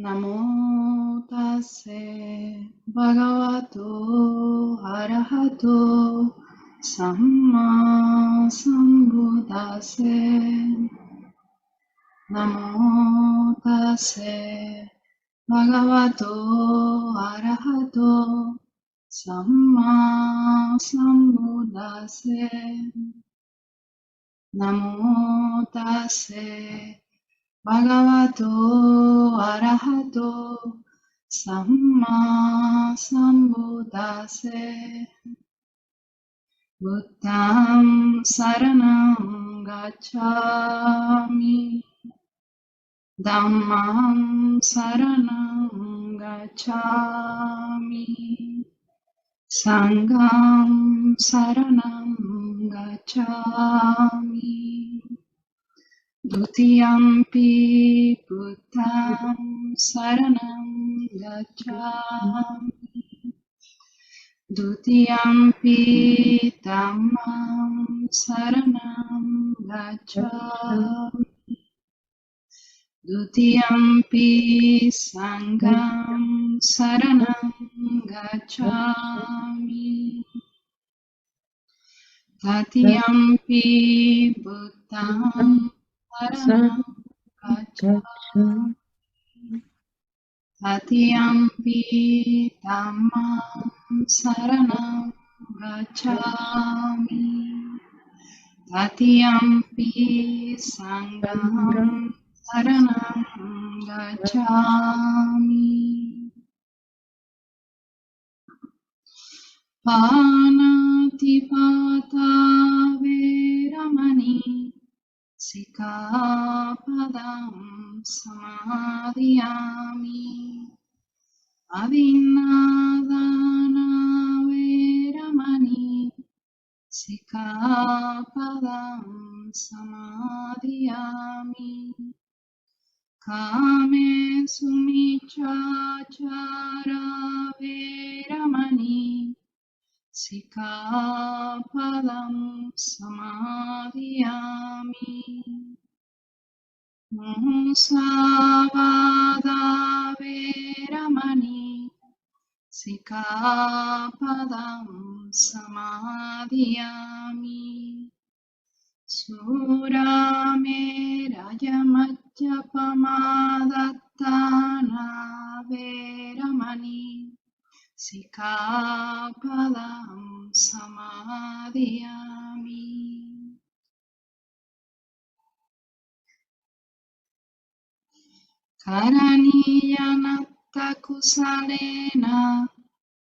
Namo tassa bhagavato arahato samma sambuddhassa. Namo tassa bhagavato arahato samma sambuddhassa. Namo tassa bhagavato arahato samma sambuddhassa. Buddham saranam gacchami, dhammam saranam gacchami, sangham saranam gacchami. Dutiyampi Buddham saranam gacchami, Dutiyampi Dhammam saranam gacchami, Dutiyampi Sangham saranam gacchami, Tatiyampi Buddham saranam gacchami, Tatiyampi Dhammam saranam gacchami, Tatiyampi Sangham saranam gacchami. Panatipata veramani Sikapadam samadhiyami. Adinadana veramani Sikapadam samadhiyami. Kame sumichachara veramani Sikapadam samadhiyami. Musavada veramani Sikapadam samadhiyami. Suramejayamajjapamadatthana veramani Sikapadam samadhiyami. Karaniyanata kusalena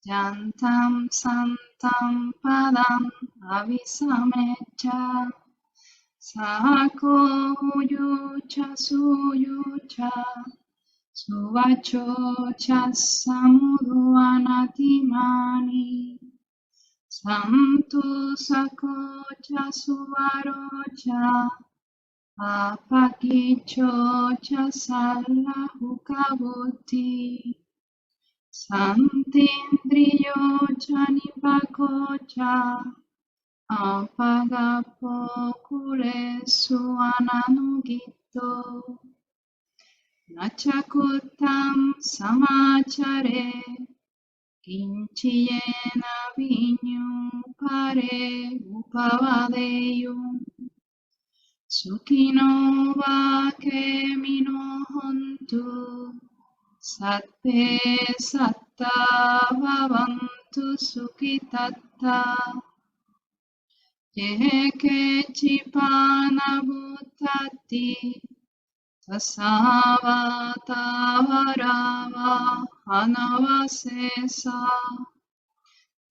jantam santam padam avisamecha sako uyucha suyucha suvacho cha samudvanatimani santu sako cha suvarocha apakicho cha salahukabuti santindriyo cha nipakocha apagapo kulesu ananugito nachakutam samachare kinchiyena vinyupare upavadeyum Sukino vakemino hontu satte satta bhavantu sukitatta yeke chipana bhuttati tasavata varava anavasesa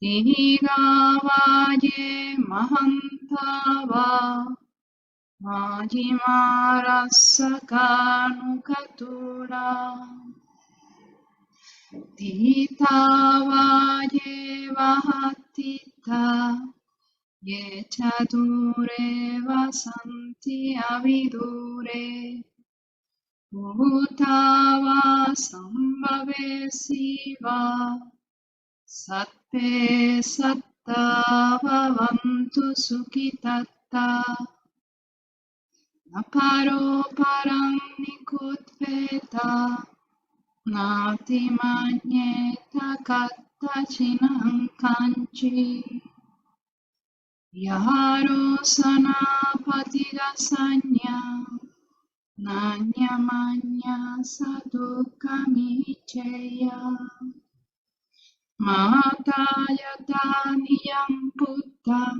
Igavaye mahantava Majimarasakanukatura Titavaye vahatita Ye chadure vasanti avidure Bhutava sambhave siva Satte satta bhavantu sukhitatta Aparo param nikutveta natimanyeta kattachinam kanchi yaro sanapatigasanya nanyamanya sadukamicheya matayata niyam puttam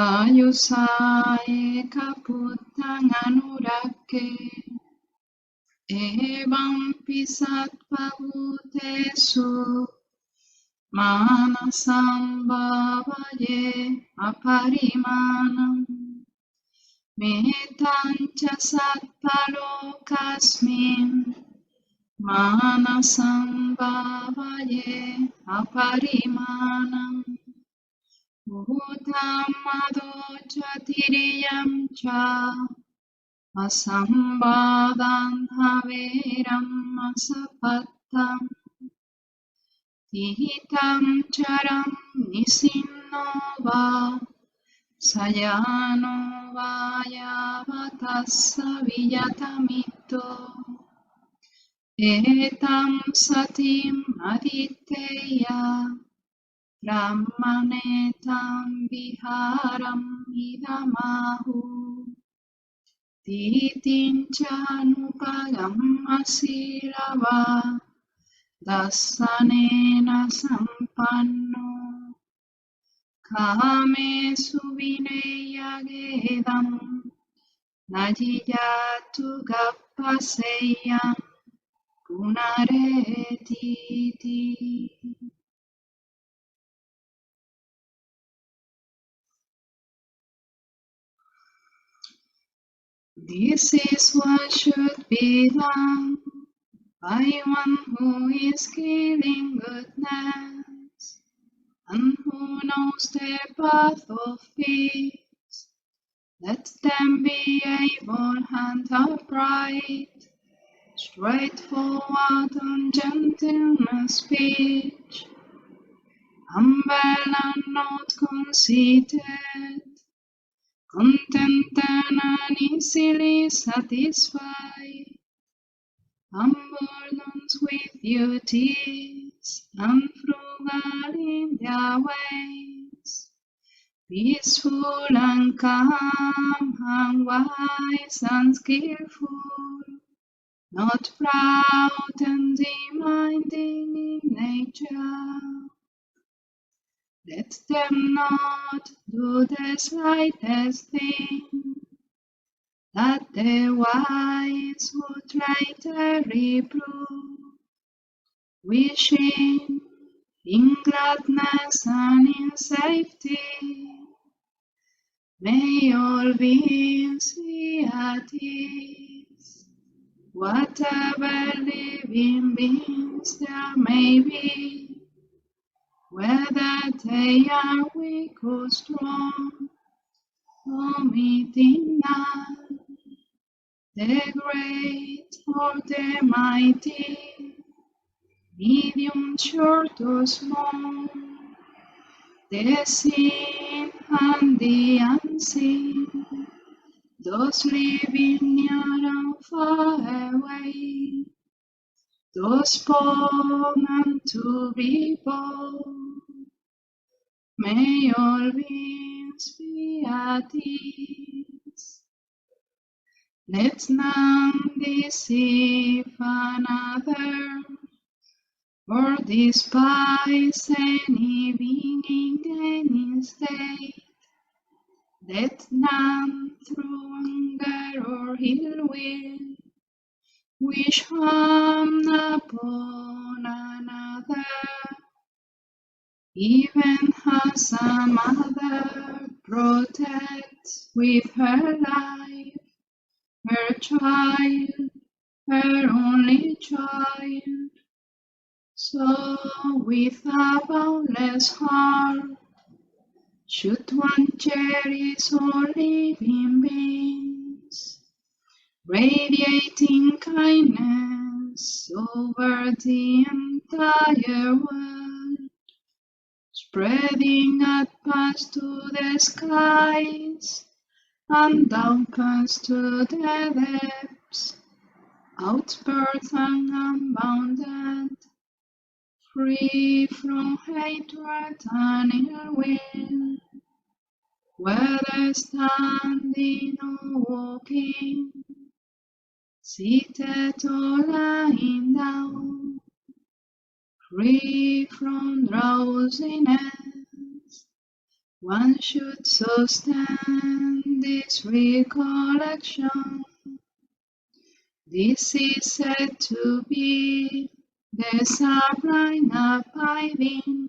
ayusaeka puttang anurakke evam pisatpavutessu manasambhavaye aparimanam metancha satpalokasmin manasambhavaye aparimanam bhutam adochatiriyam cha asambhadan haveram asapattam Tihitam charam nisinova sayano vayavatassa viyatamito etam satim aditeya brahmanetam viharam idamahu titincanupagam asilava dasanena sampanno kamesu vineyagedam najiyatu gappaseyam punaretiti. This is what should be done by one who is killing goodness and who knows the path of peace. Let them be able and upright, straightforward and gentleness speech, humble and not conceited, content and easily satisfied, unburdened with duties, and frugal in their ways, peaceful and calm and wise and skillful, not proud and demanding in nature. Let them not do the slightest thing that the wise would later reprove, wishing in gladness and in safety. May all beings be at ease, whatever living beings there may be, whether they are weak or strong, omitting none, the great or the mighty, medium, short or small, the seen and the unseen, those living near and far away, those born and to be born. May all beings be at ease. Let none deceive another, or despise any being in any state. Let none through anger or ill will wish harm upon another, even as a mother protects with her life her child, her only child. So with a boundless heart should one cherish all living beings, radiating kindness over the entire world, spreading upwards to the skies and downwards to the depths, outburst and unbounded, free from hatred and ill will, whether standing or walking, seated or lying down, free from drowsiness. One should sustain this recollection. This is said to be the sublime abiding,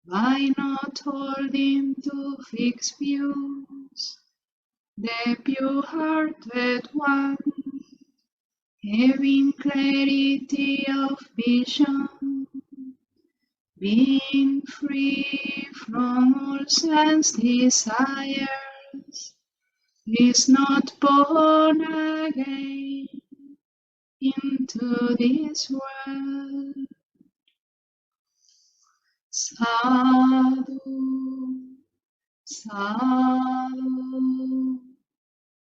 by not holding to fixed views, the pure-hearted one, having clarity of vision, being free from all sense desires, is not born again into this world. Sadhu, sadhu,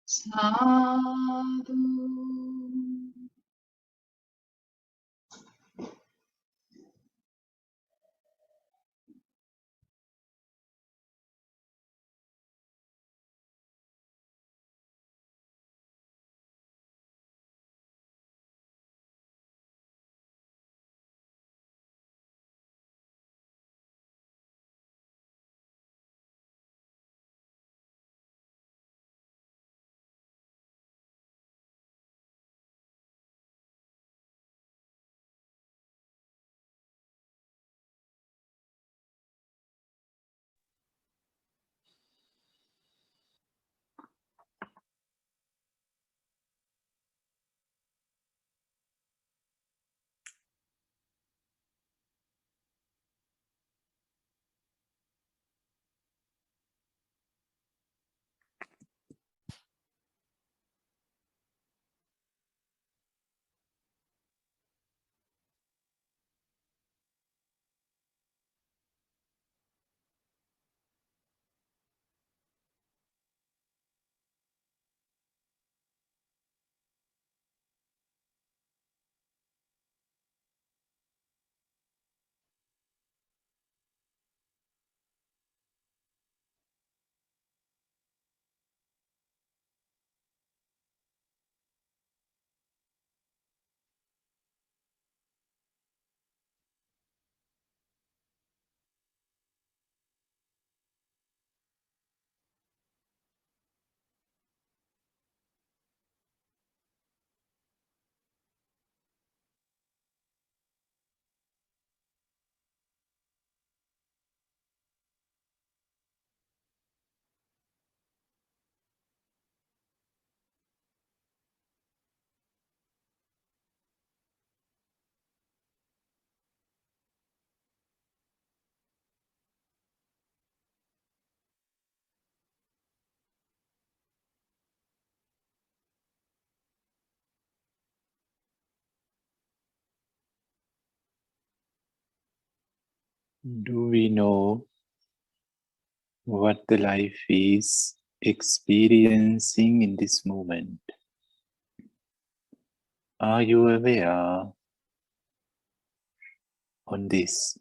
sadhu. Do we know what the life is experiencing in this moment? Are you aware on this?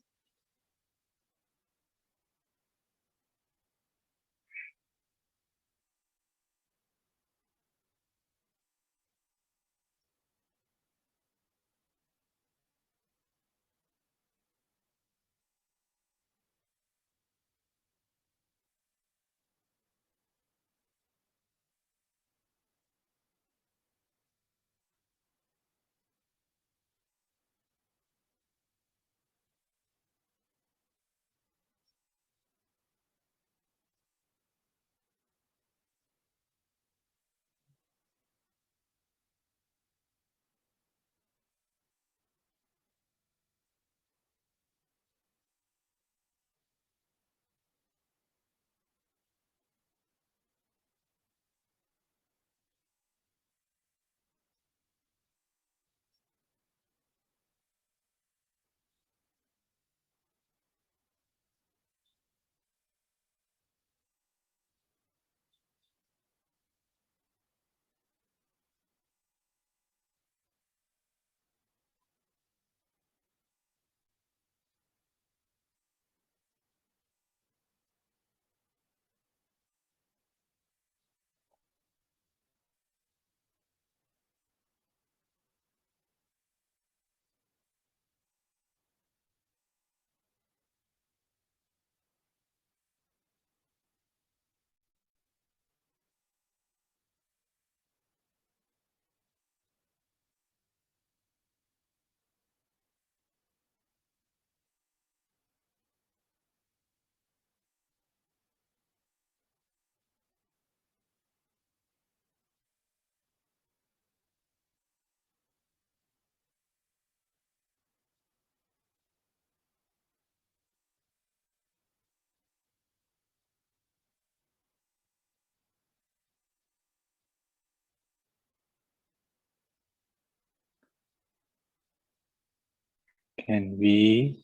Can we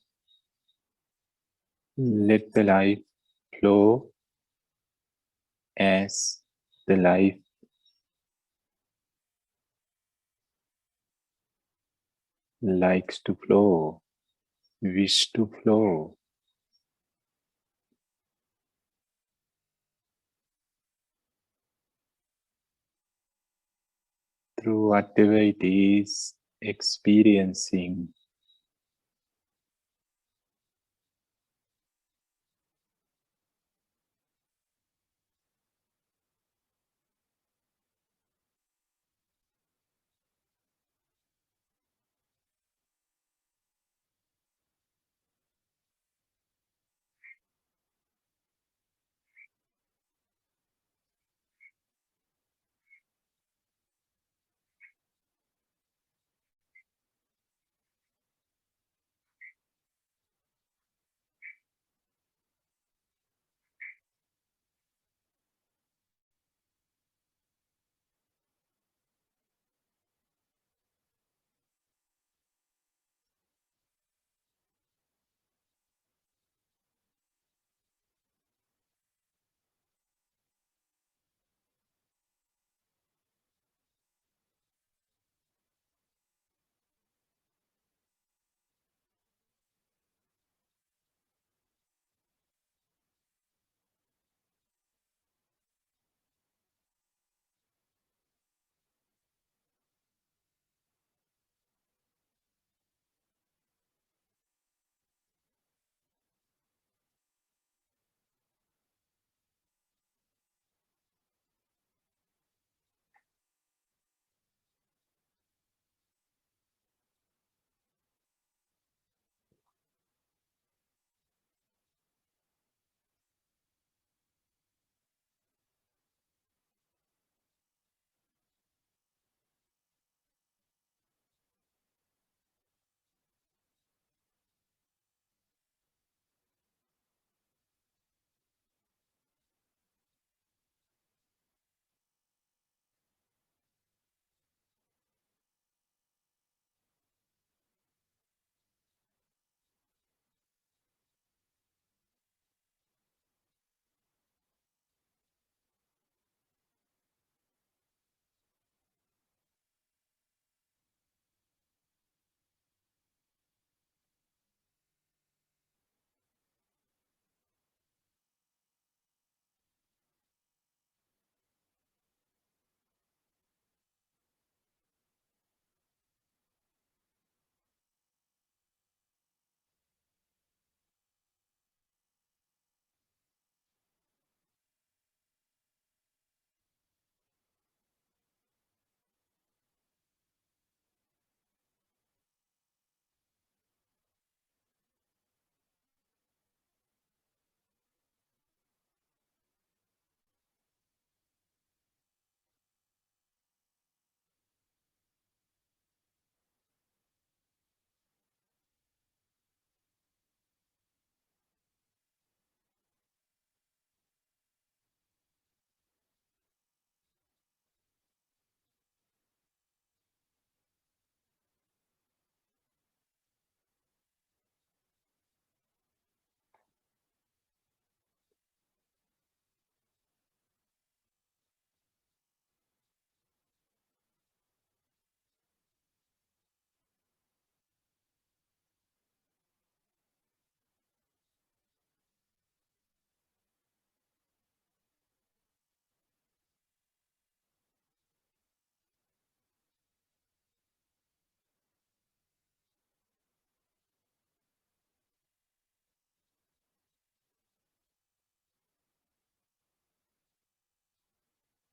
let the life flow as the life likes to flow, wish to flow? Through whatever it is experiencing.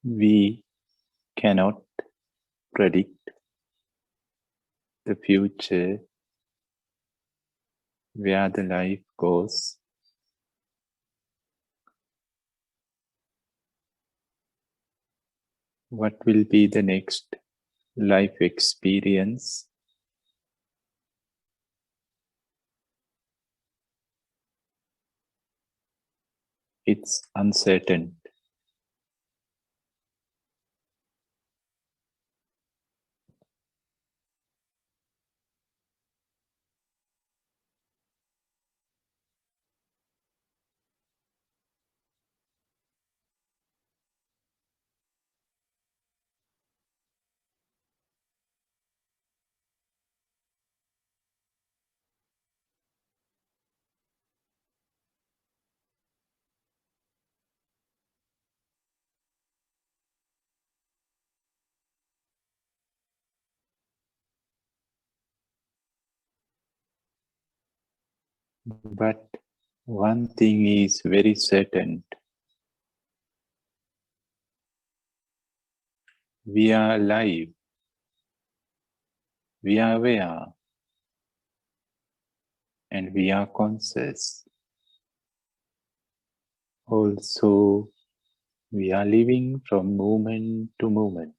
We cannot predict the future, where the life goes. What will be the next life experience? It's uncertain. But one thing is very certain. We are alive. We are aware. And we are conscious. Also, we are living from moment to moment.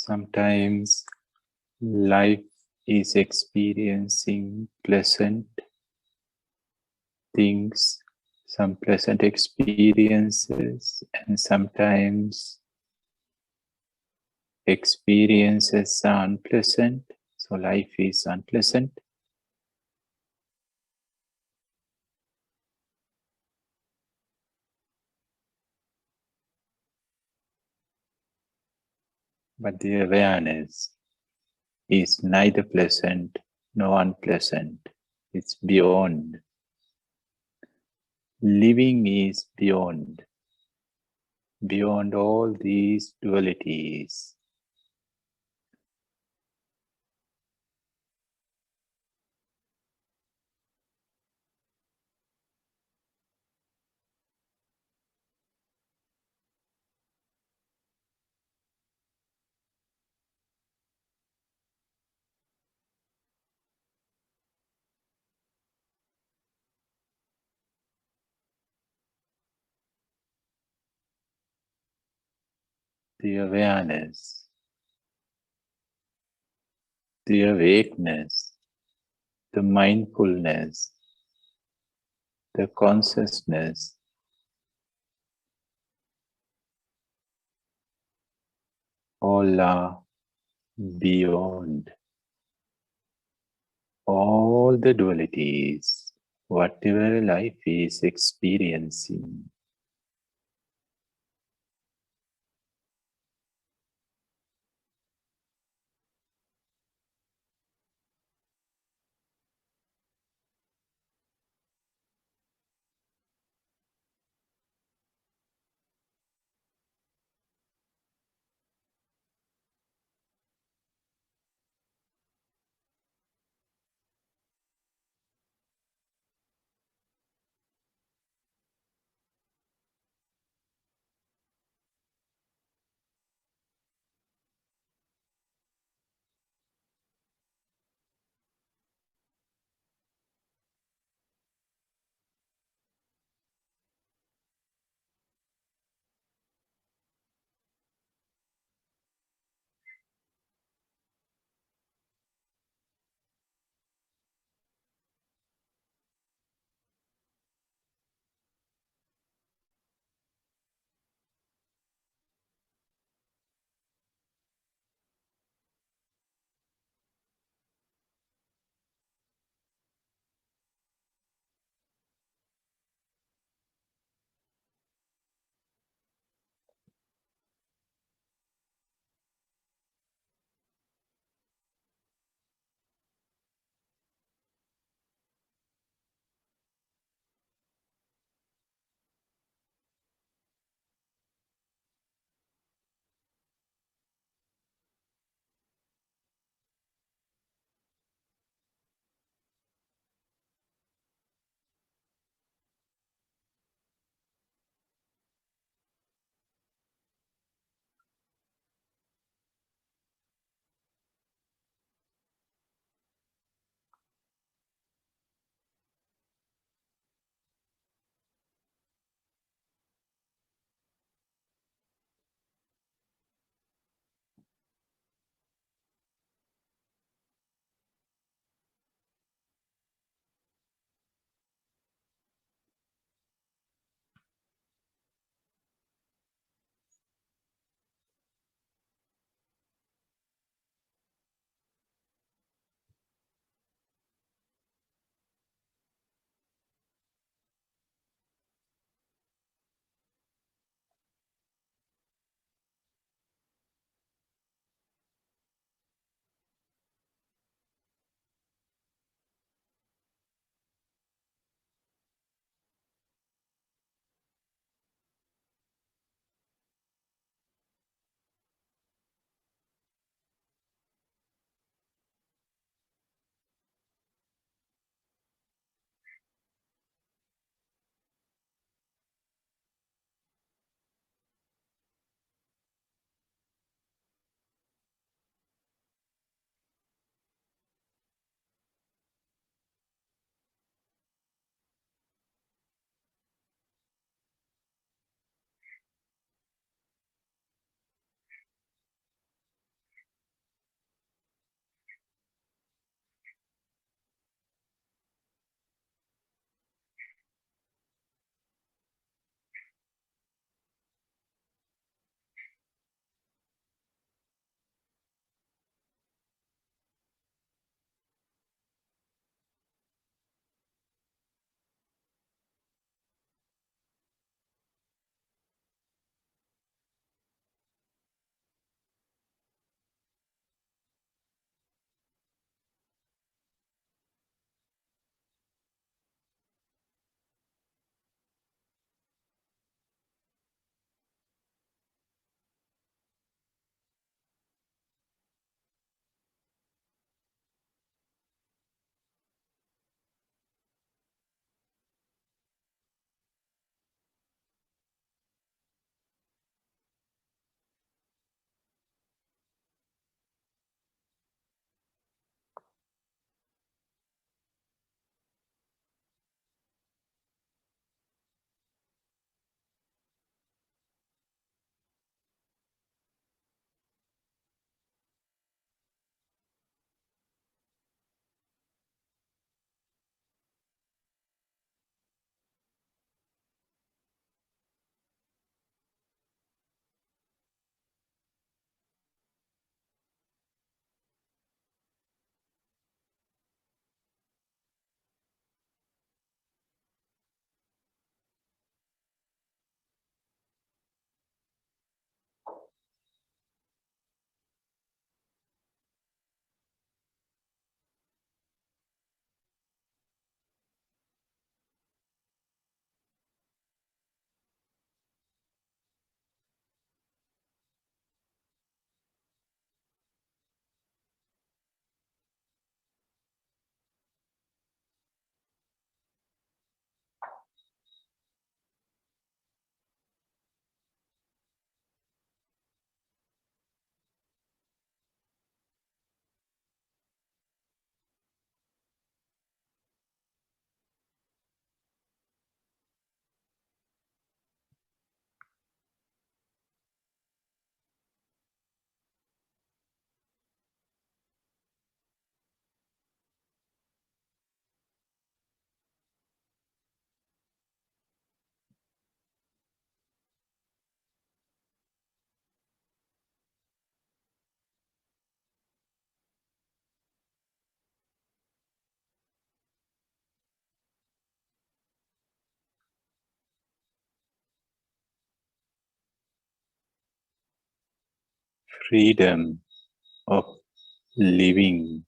Sometimes life is experiencing pleasant things, some pleasant experiences, and sometimes experiences are unpleasant, so life is unpleasant. But the awareness is neither pleasant nor unpleasant. It's beyond. Living is beyond all these dualities. The awareness, the awakeness, the mindfulness, the consciousness, all are beyond all the dualities, whatever life is experiencing. freedom of living.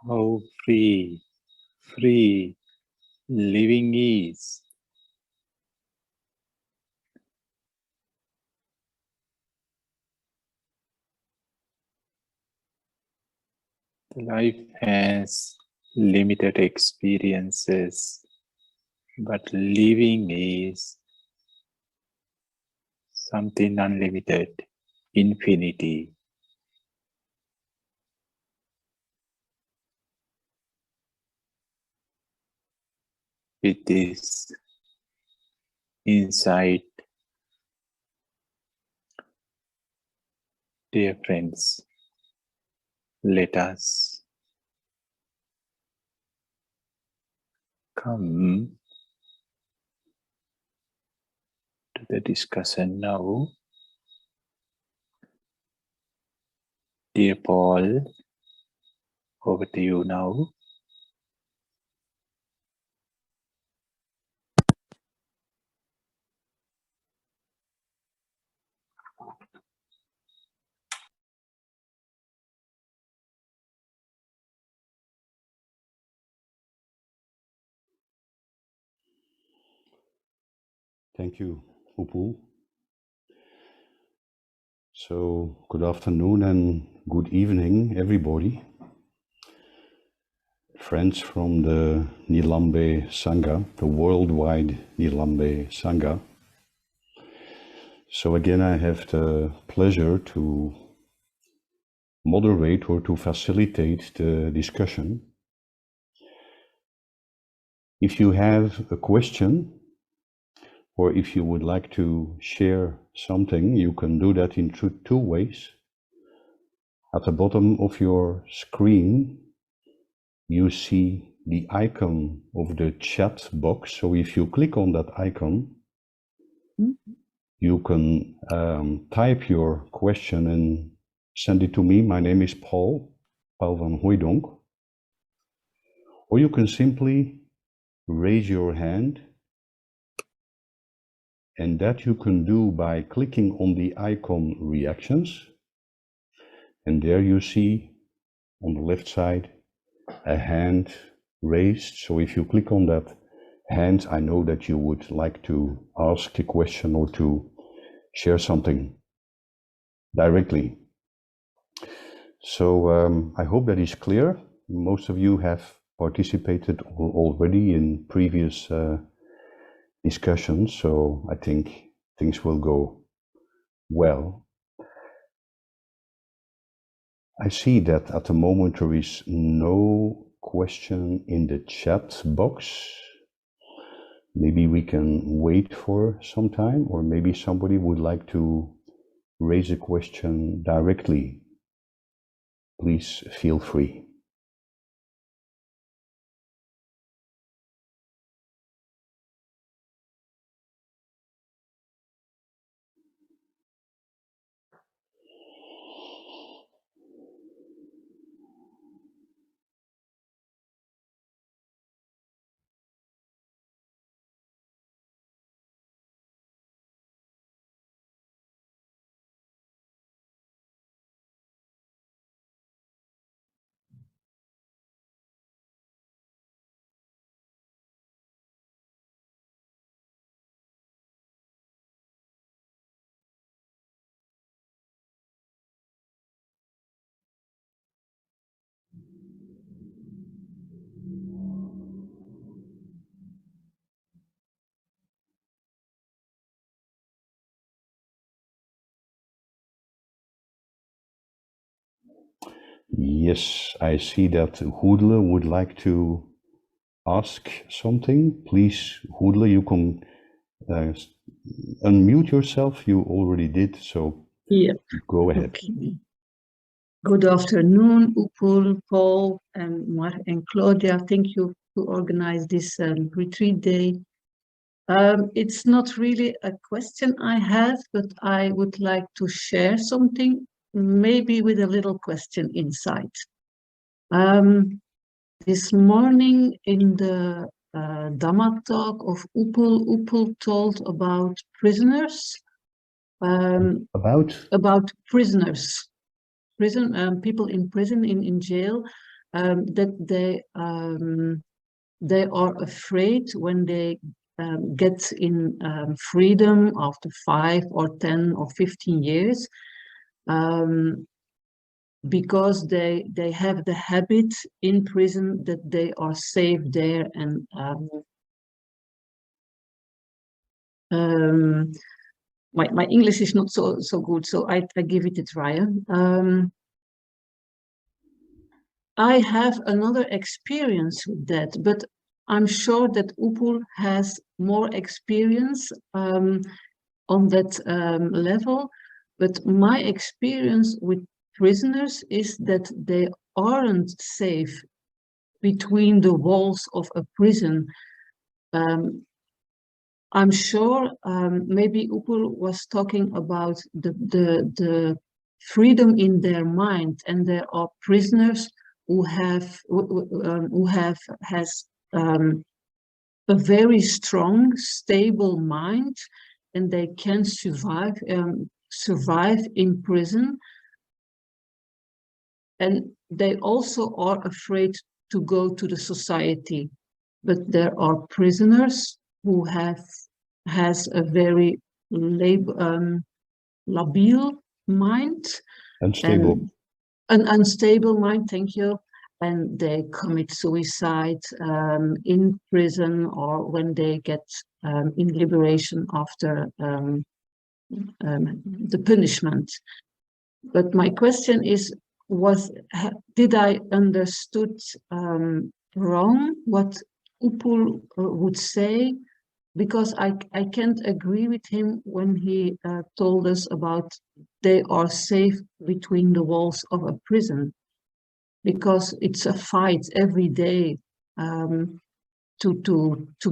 How free living is. Life has limited experiences, but living is something unlimited, infinity. With this insight, dear friends, let us come to the discussion now. Dear Paul, over to you now. Thank you, Upul. So, good afternoon and good evening, everybody. Friends from the Nilambe Sangha, the worldwide Nilambe Sangha. So again, I have the pleasure to moderate or to facilitate the discussion. If you have a question, or if you would like to share something, you can do that in two ways. At the bottom of your screen, you see the icon of the chat box. So if you click on that icon, you can type your question and send it to me. My name is Paul van Hooijdonk. Or you can simply raise your hand, and that you can do by clicking on the icon reactions. And there you see on the left side a hand raised. So if you click on that hand, I know that you would like to ask a question or to share something directly. So I hope that is clear. Most of you have participated already in previous discussions, so I think things will go well. I see that at the moment there is no question in the chat box. Maybe we can wait for some time, or maybe somebody would like to raise a question directly. Please feel free. Yes, I see that Hoedle would like to ask something. Please, Hoedle, you can unmute yourself. You already did, so yeah. Go ahead. Okay. Good afternoon, Upul, Paul, and Mar and Claudia. Thank you to organize this retreat day. It's not really a question I have, but I would like to share something, maybe with a little question inside. This morning in the Dhamma talk of Upul told about prisoners. About prisoners, people in prison, in jail, that they are afraid when they get in freedom after 5 or 10 or 15 years, because they have the habit in prison that they are safe there, and my English is not so good, so I give it a try. I have another experience with that, but I'm sure that Upul has more experience on that level. But my experience with prisoners is that they aren't safe between the walls of a prison. I'm sure maybe Upul was talking about the freedom in their mind, and there are prisoners who has a very strong, stable mind, and they can survive in prison. And they also are afraid to go to the society. But there are prisoners who has a very labil mind. Unstable. An unstable mind, thank you. And they commit suicide in prison, or when they get in liberation after the punishment. But my question is, did I understood wrong what Upul would say? Because I can't agree with him when he told us about they are safe between the walls of a prison, because it's a fight every day to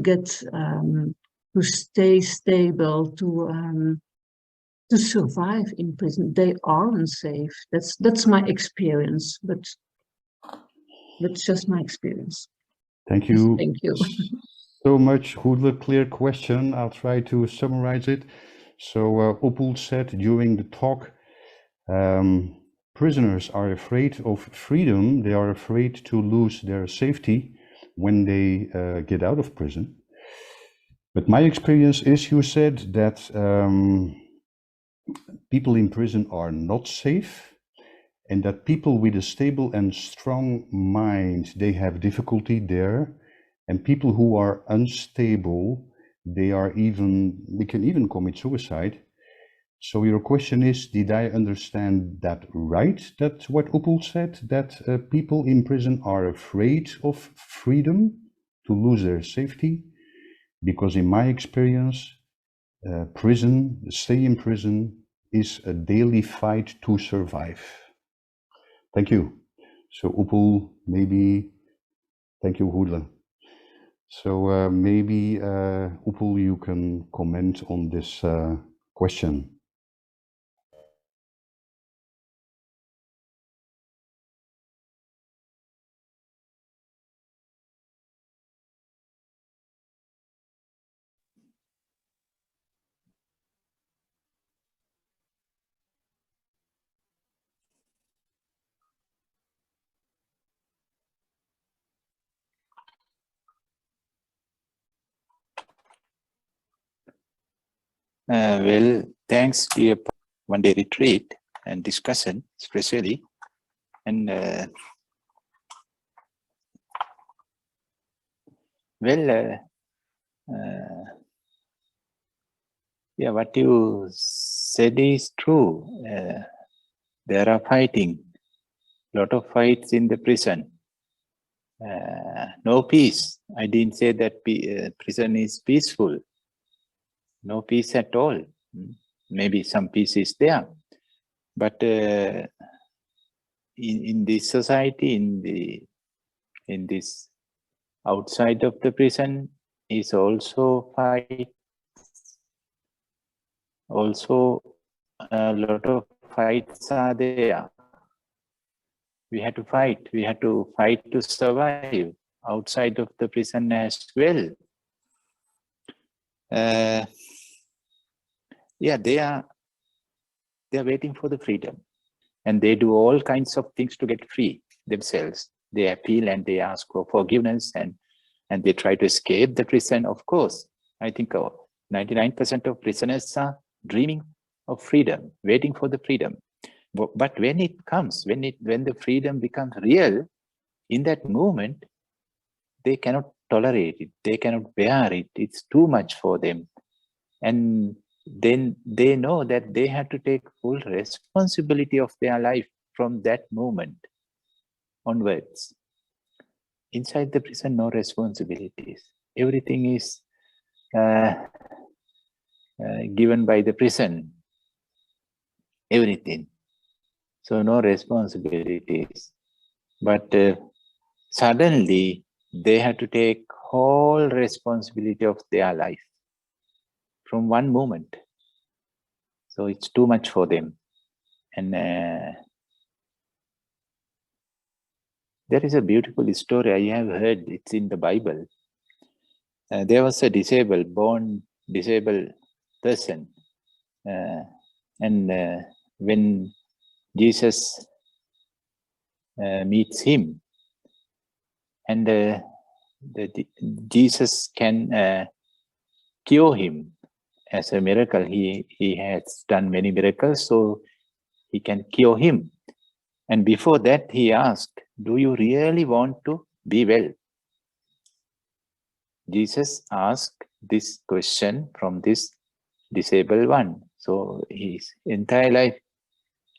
get to stay stable, to survive in prison. They are unsafe. That's my experience, but that's just my experience. Thank you. Thank you. So much, Goedele. Clear question. I'll try to summarize it. So Upul said during the talk, prisoners are afraid of freedom. They are afraid to lose their safety when they get out of prison. But my experience is, you said, that people in prison are not safe, and that people with a stable and strong mind, they have difficulty there, and people who are unstable, they can even commit suicide. So your question is, did I understand that right? That's what Upul said, that people in prison are afraid of freedom, to lose their safety? Because in my experience, stay in prison is a daily fight to survive. Thank you. So Upul, maybe, thank you, Goedele. So maybe Upul, you can comment on this question. Well, thanks to your one-day retreat and discussion, especially. And yeah, what you said is true. There are fighting, lot of fights in the prison. No peace. I didn't say that prison is peaceful. No peace at all. Maybe some peace is there, but in this society, in this outside of the prison, is also fight. Also, a lot of fights are there. We had to fight. We had to fight to survive outside of the prison as well. Yeah, they are waiting for the freedom, and they do all kinds of things to get free themselves. They appeal and they ask for forgiveness, and they try to escape the prison. Of course, I think 99% of prisoners are dreaming of freedom, waiting for the freedom. But when it comes, when the freedom becomes real, in that moment, they cannot tolerate it. They cannot bear it. It's too much for them. And then they know that they have to take full responsibility of their life from that moment onwards. Inside the prison, no responsibilities. Everything is given by the prison. Everything. So no responsibilities. But suddenly, they have to take whole responsibility of their life from one moment. So it's too much for them. And there is a beautiful story I have heard. It's in the Bible. There was a born disabled person. And when Jesus meets him, and Jesus can cure him as a miracle. He has done many miracles, so he can cure him. And before that, he asked, "Do you really want to be well?" Jesus asked this question from this disabled one. So his entire life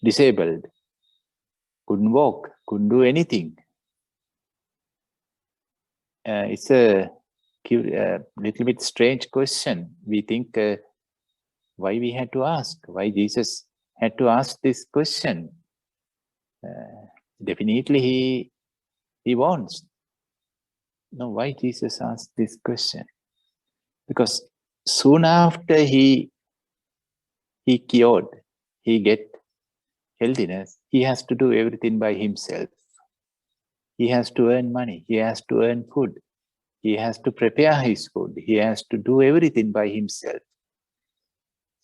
disabled, couldn't walk, couldn't do anything. It's a little bit strange question. We think why we had to ask, why Jesus had to ask this question. Definitely he wants. No, why Jesus asked this question? Because soon after he cured, he get healthiness, he has to do everything by himself. He has to earn money, he has to earn food, he has to prepare his food, he has to do everything by himself.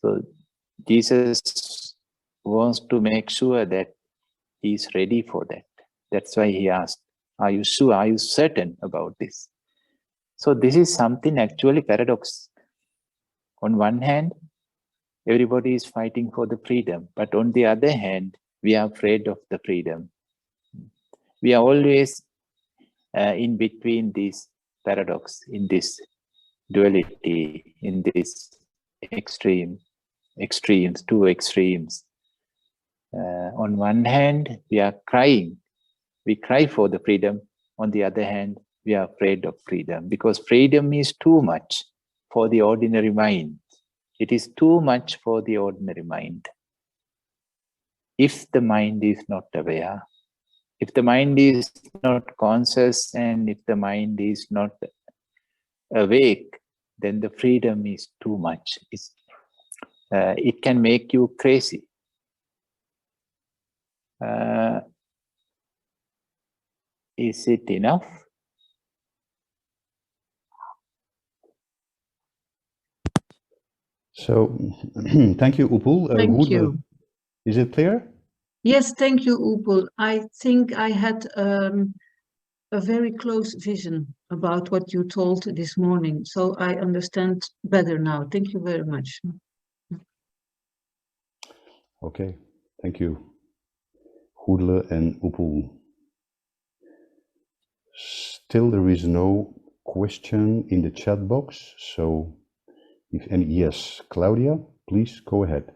So Jesus wants to make sure that he is ready for that. That's why he asked, are you sure, are you certain about this? So this is something actually paradox. On one hand, everybody is fighting for the freedom, but on the other hand, we are afraid of the freedom. We are always in between this paradox, in this duality, in this extremes, two extremes. On one hand, we are crying. We cry for the freedom. On the other hand, we are afraid of freedom because freedom is too much for the ordinary mind. It is too much for the ordinary mind. If the mind is not aware, if the mind is not conscious, and if the mind is not awake, then the freedom is too much. It can make you crazy. Is it enough? So, thank you, Upul. Thank you. Is it clear? Yes, thank you, Upul. I think I had a very close vision about what you told this morning, so I understand better now. Thank you very much. Okay, thank you, Goedele and Upul. Still, there is no question in the chat box, so if any, yes, Claudia, please go ahead.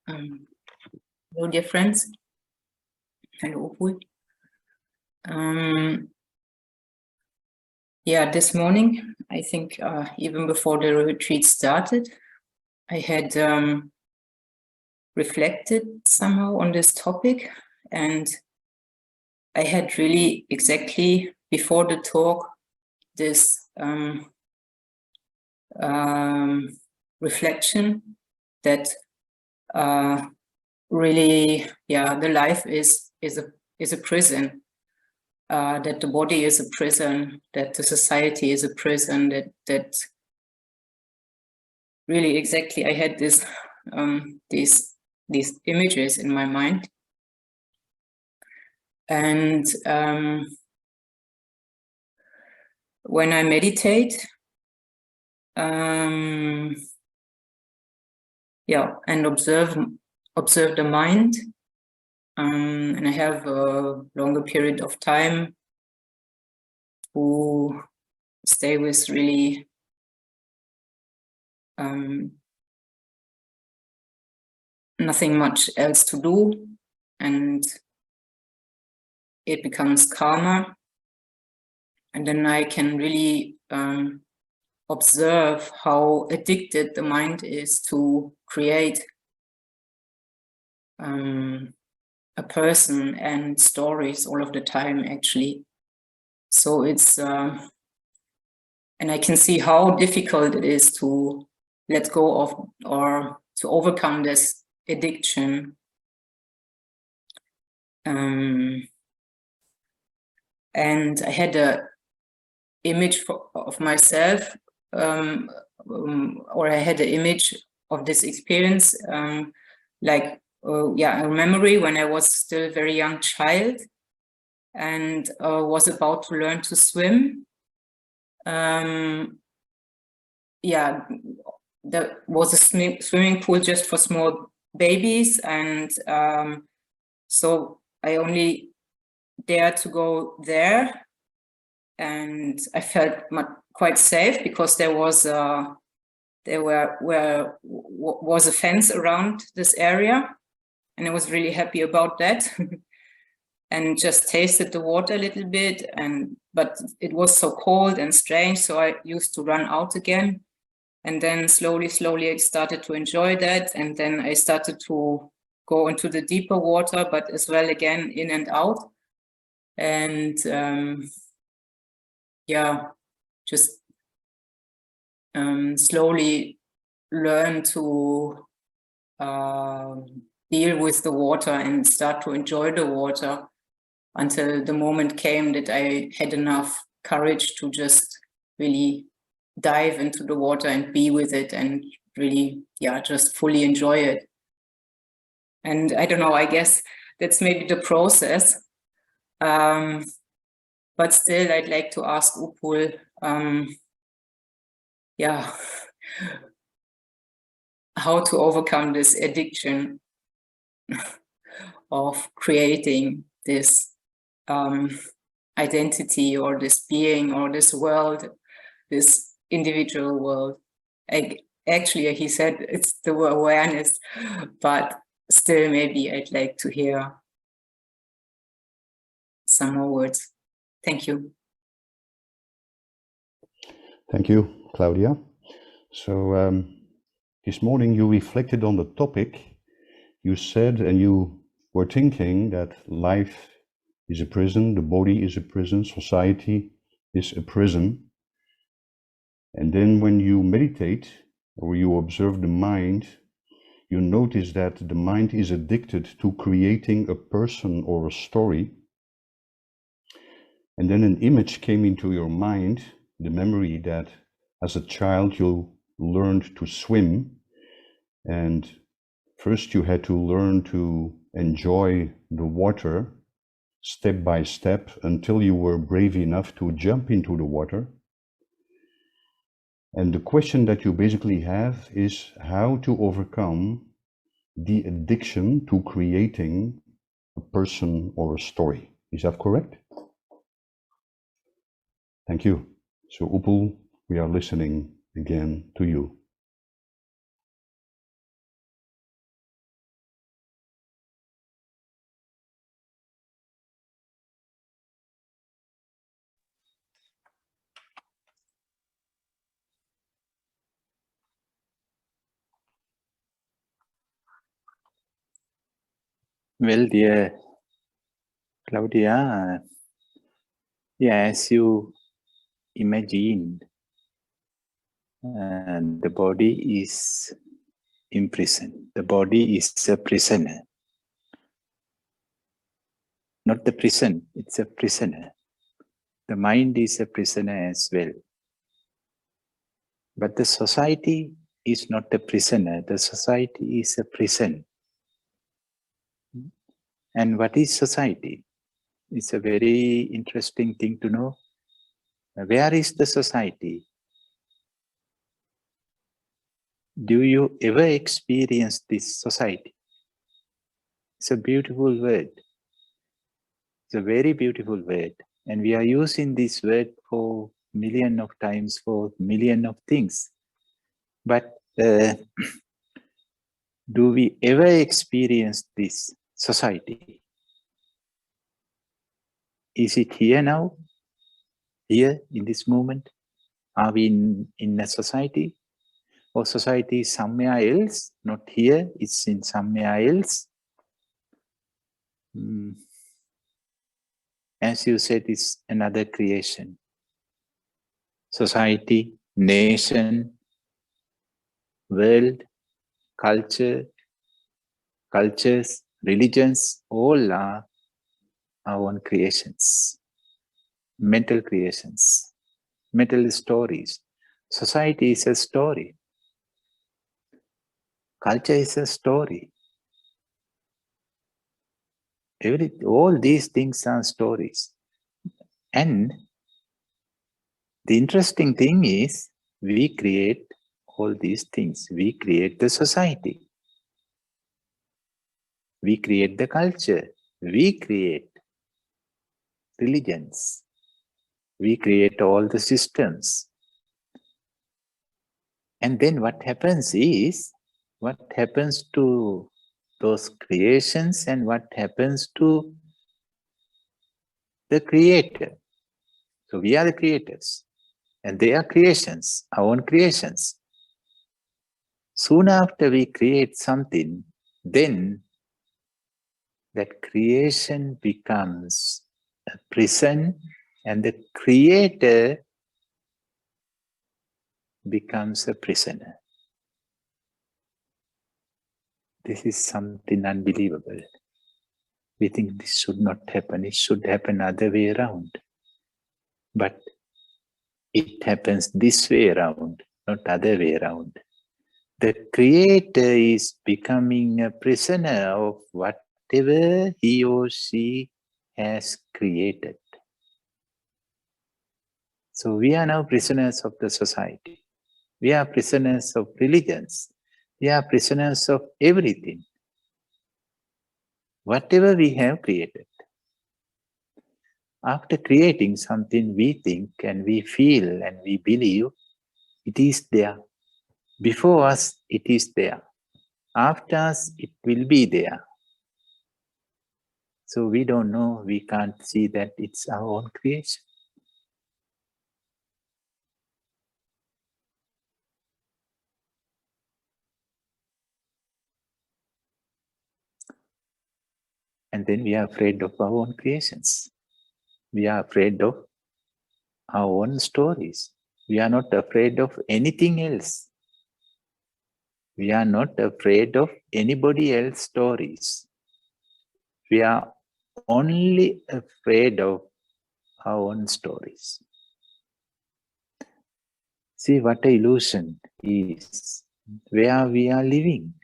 Hello, dear friends. Hello, Upul. Yeah, this morning, I think even before the retreat started, I had reflected somehow on this topic, and I had really exactly before the talk this reflection that really, yeah, the life is a prison. That the body is a prison, that the society is a prison, that really exactly I had this these images in my mind. And when I meditate, yeah, and observe the mind, and I have a longer period of time to stay with really nothing much else to do, and it becomes calmer, and then I can really observe how addicted the mind is to create a person and stories all of the time, actually. So it's and I can see how difficult it is to let go of or to overcome this addiction. And I had a image of myself, or I had an image of this experience, like a memory when I was still a very young child and was about to learn to swim. Yeah, there was a swimming pool just for small babies, and so I only dared to go there, and I felt quite safe because there was a there was a fence around this area, and I was really happy about that. And just tasted the water a little bit, but it was so cold and strange, so I used to run out again. And then slowly I started to enjoy that, and then I started to go into the deeper water, but as well again in and out. And yeah, just slowly learn to deal with the water and start to enjoy the water, until the moment came that I had enough courage to just really dive into the water and be with it, and really, yeah, just fully enjoy it. And I don't know, I guess that's maybe the process. But still, I'd like to ask Upul, yeah, how to overcome this addiction of creating this identity, or this being, or this world, this individual world. Actually, he said it's the awareness, but still maybe I'd like to hear some more words. Thank you. Thank you, Claudia. So this morning you reflected on the topic. You said, and you were thinking, that life is a prison, the body is a prison, society is a prison. And then when you meditate or you observe the mind, you notice that the mind is addicted to creating a person or a story. And then an image came into your mind, the memory that as a child you learned to swim, and first you had to learn to enjoy the water step by step until you were brave enough to jump into the water. And the question that you basically have is how to overcome the addiction to creating a person or a story. Is that correct? Thank you. So Upul, we are listening again to you. Well, dear Claudia, yeah, as you imagined, the body is imprisoned. The body is a prisoner. Not the prison, it's a prisoner. The mind is a prisoner as well. But the society is not a prisoner. The society is a prison. And what is society? It's a very interesting thing to know. Where is the society? Do you ever experience this society? It's a beautiful word. It's a very beautiful word. And we are using this word for million of times, for million of things. But do we ever experience this society? Is it here now? Here in this moment? Are we in a society? Or society is somewhere else? Not here, it's in somewhere else. As you said, it's another creation. Society, nation, world, culture, cultures, religions, all are our own creations. Mental creations, mental stories. Society is a story. Culture is a story. All these things are stories. And the interesting thing is, we create all these things. We create the society. We create the culture. We create religions. We create all the systems. And then what happens to those creations and what happens to the creator? So we are the creators and they are creations, our own creations. Soon after we create something, then that creation becomes a prison and the creator becomes a prisoner. This is something unbelievable. We think this should not happen. It should happen other way around. But it happens this way around, not other way around. The creator is becoming a prisoner of whatever he or she has created. So we are now prisoners of the society. We are prisoners of religions. We are prisoners of everything. Whatever we have created. After creating something, we think and we feel and we believe it is there. Before us, it is there. After us, it will be there. So we don't know, we can't see that it's our own creation. And then we are afraid of our own creations. We are afraid of our own stories. We are not afraid of anything else. We are not afraid of anybody else's stories. We are only afraid of our own stories. See what an illusion is, where we are living.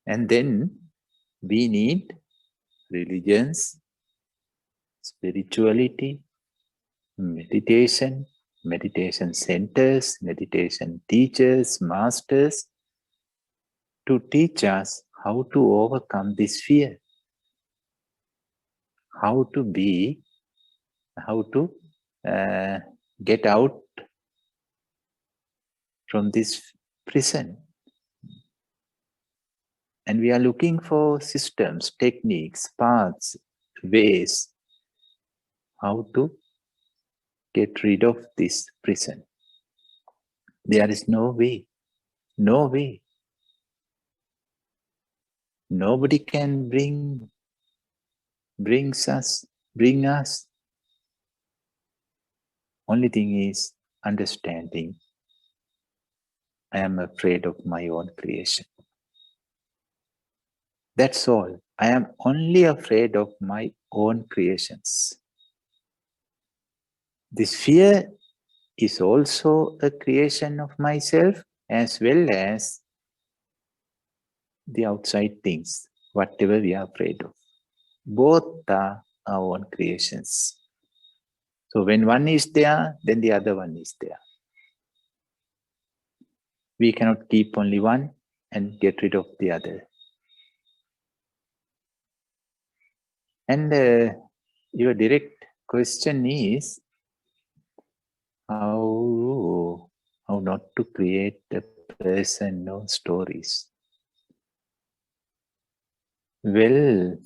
And then we need religions, spirituality, meditation, meditation centers, meditation teachers, masters, to teach us how to overcome this fear, how to get out from this prison. And we are looking for systems, techniques, paths, ways, how to get rid of this prison. There is no way, no way. Nobody can bring us. Only thing is understanding. I am afraid of my own creation. That's all. I am only afraid of my own creations. This fear is also a creation of myself as well as the outside things, whatever we are afraid of. Both are our own creations. So when one is there, then the other one is there. We cannot keep only one and get rid of the other. And your direct question is how not to create a person or stories. Well,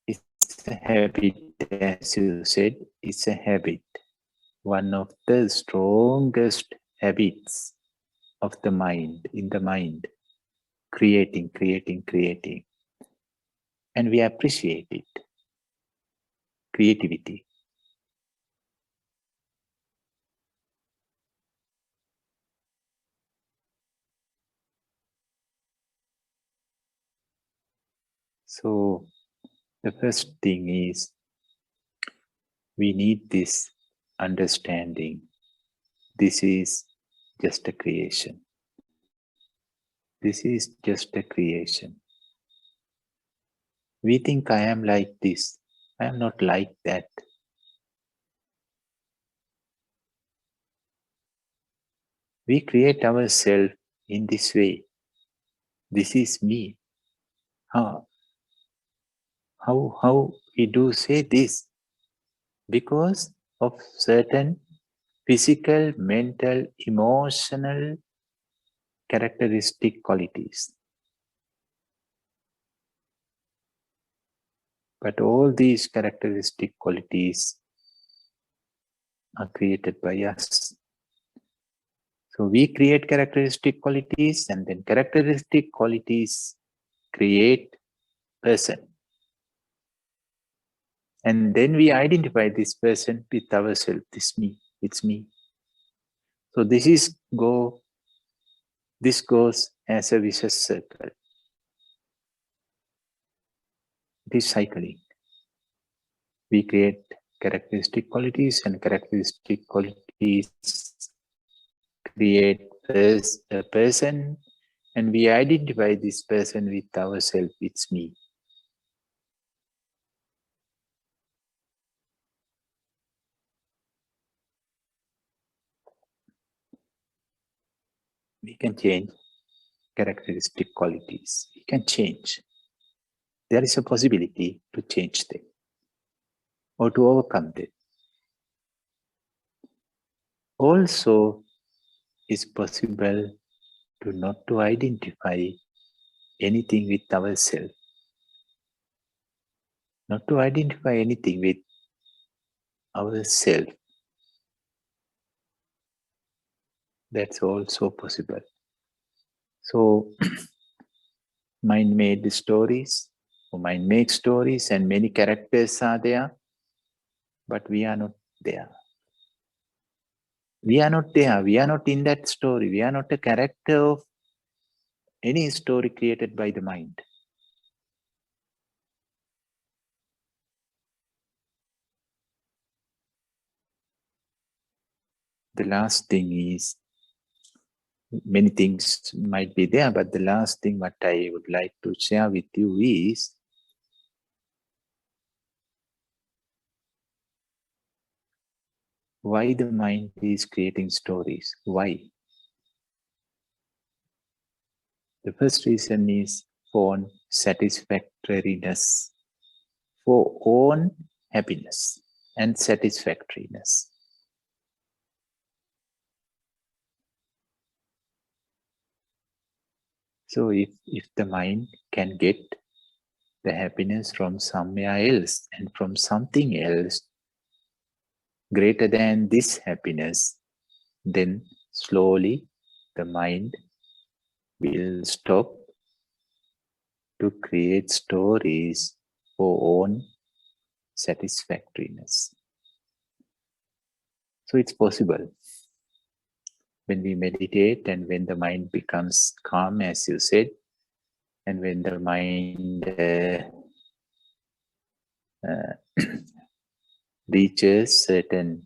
it's a habit, as you said, it's a habit. One of the strongest habits of the mind, in the mind, creating. And we appreciate it, creativity. So the first thing is we need this understanding. This is just a creation. This is just a creation. We think I am like this. I am not like that. We create ourselves in this way. This is me. How we do say this? Because of certain physical, mental, emotional characteristic qualities. But all these characteristic qualities are created by us. So we create characteristic qualities, and then characteristic qualities create person. And then we identify this person with ourselves. This me, it's me. So this goes as a vicious circle. It is cycling. We create characteristic qualities, and characteristic qualities create a person, and we identify this person with ourselves. It's me. We can change characteristic qualities. We can change. There is a possibility to change them or to overcome them. Also, it's possible to not to identify anything with ourselves, not to identify anything with ourselves. That's also possible. So, mind made stories, or mind makes stories, and many characters are there, but we are not there. We are not there. We are not in that story. We are not a character of any story created by the mind. The last thing is, many things might be there, but the last thing what I would like to share with you is, why the mind is creating stories. Why? The first reason is for own satisfactoriness, for own happiness and satisfactoriness. So if the mind can get the happiness from somewhere else and from something else greater than this happiness, then slowly the mind will stop to create stories for own satisfactoriness. So it's possible. When we meditate and when the mind becomes calm, as you said, and when the mind reaches certain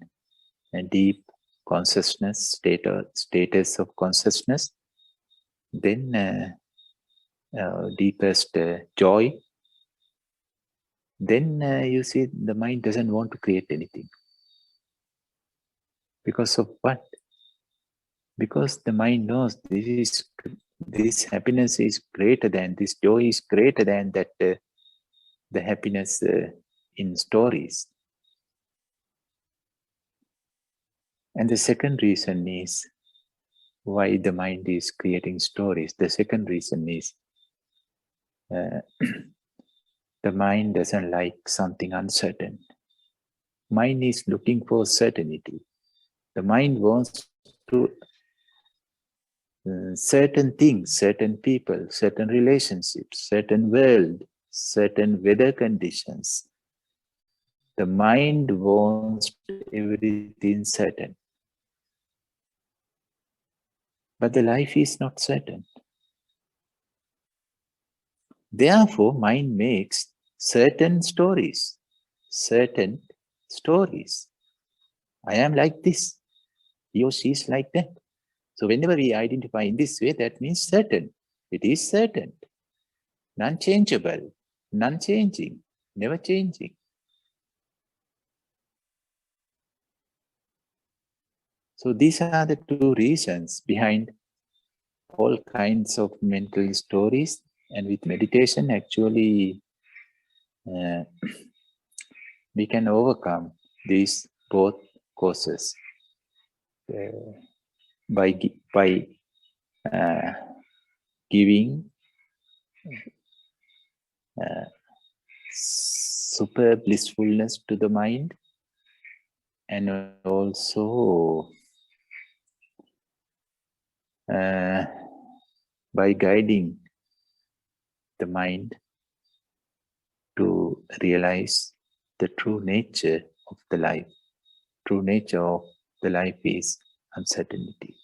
deep consciousness, status of consciousness, then deepest joy, then you see the mind doesn't want to create anything. Because of what? Because the mind knows this happiness is greater than, this joy is greater than that the happiness in stories. And the second reason is why the mind is creating stories. The second reason is the mind doesn't like something uncertain. Mind is looking for certainty. The mind wants to certain things, certain people, certain relationships, certain world, certain weather conditions. The mind wants everything certain. But the life is not certain. Therefore, mind makes certain stories. Certain stories. I am like this. He or she is like that. So whenever we identify in this way, that means certain. It is certain. Non-changeable, non-changing, never changing. So these are the two reasons behind all kinds of mental stories. And with meditation, actually, we can overcome these both causes by giving super blissfulness to the mind, and also by guiding the mind to realize the true nature of the life. True nature of the life is uncertainty.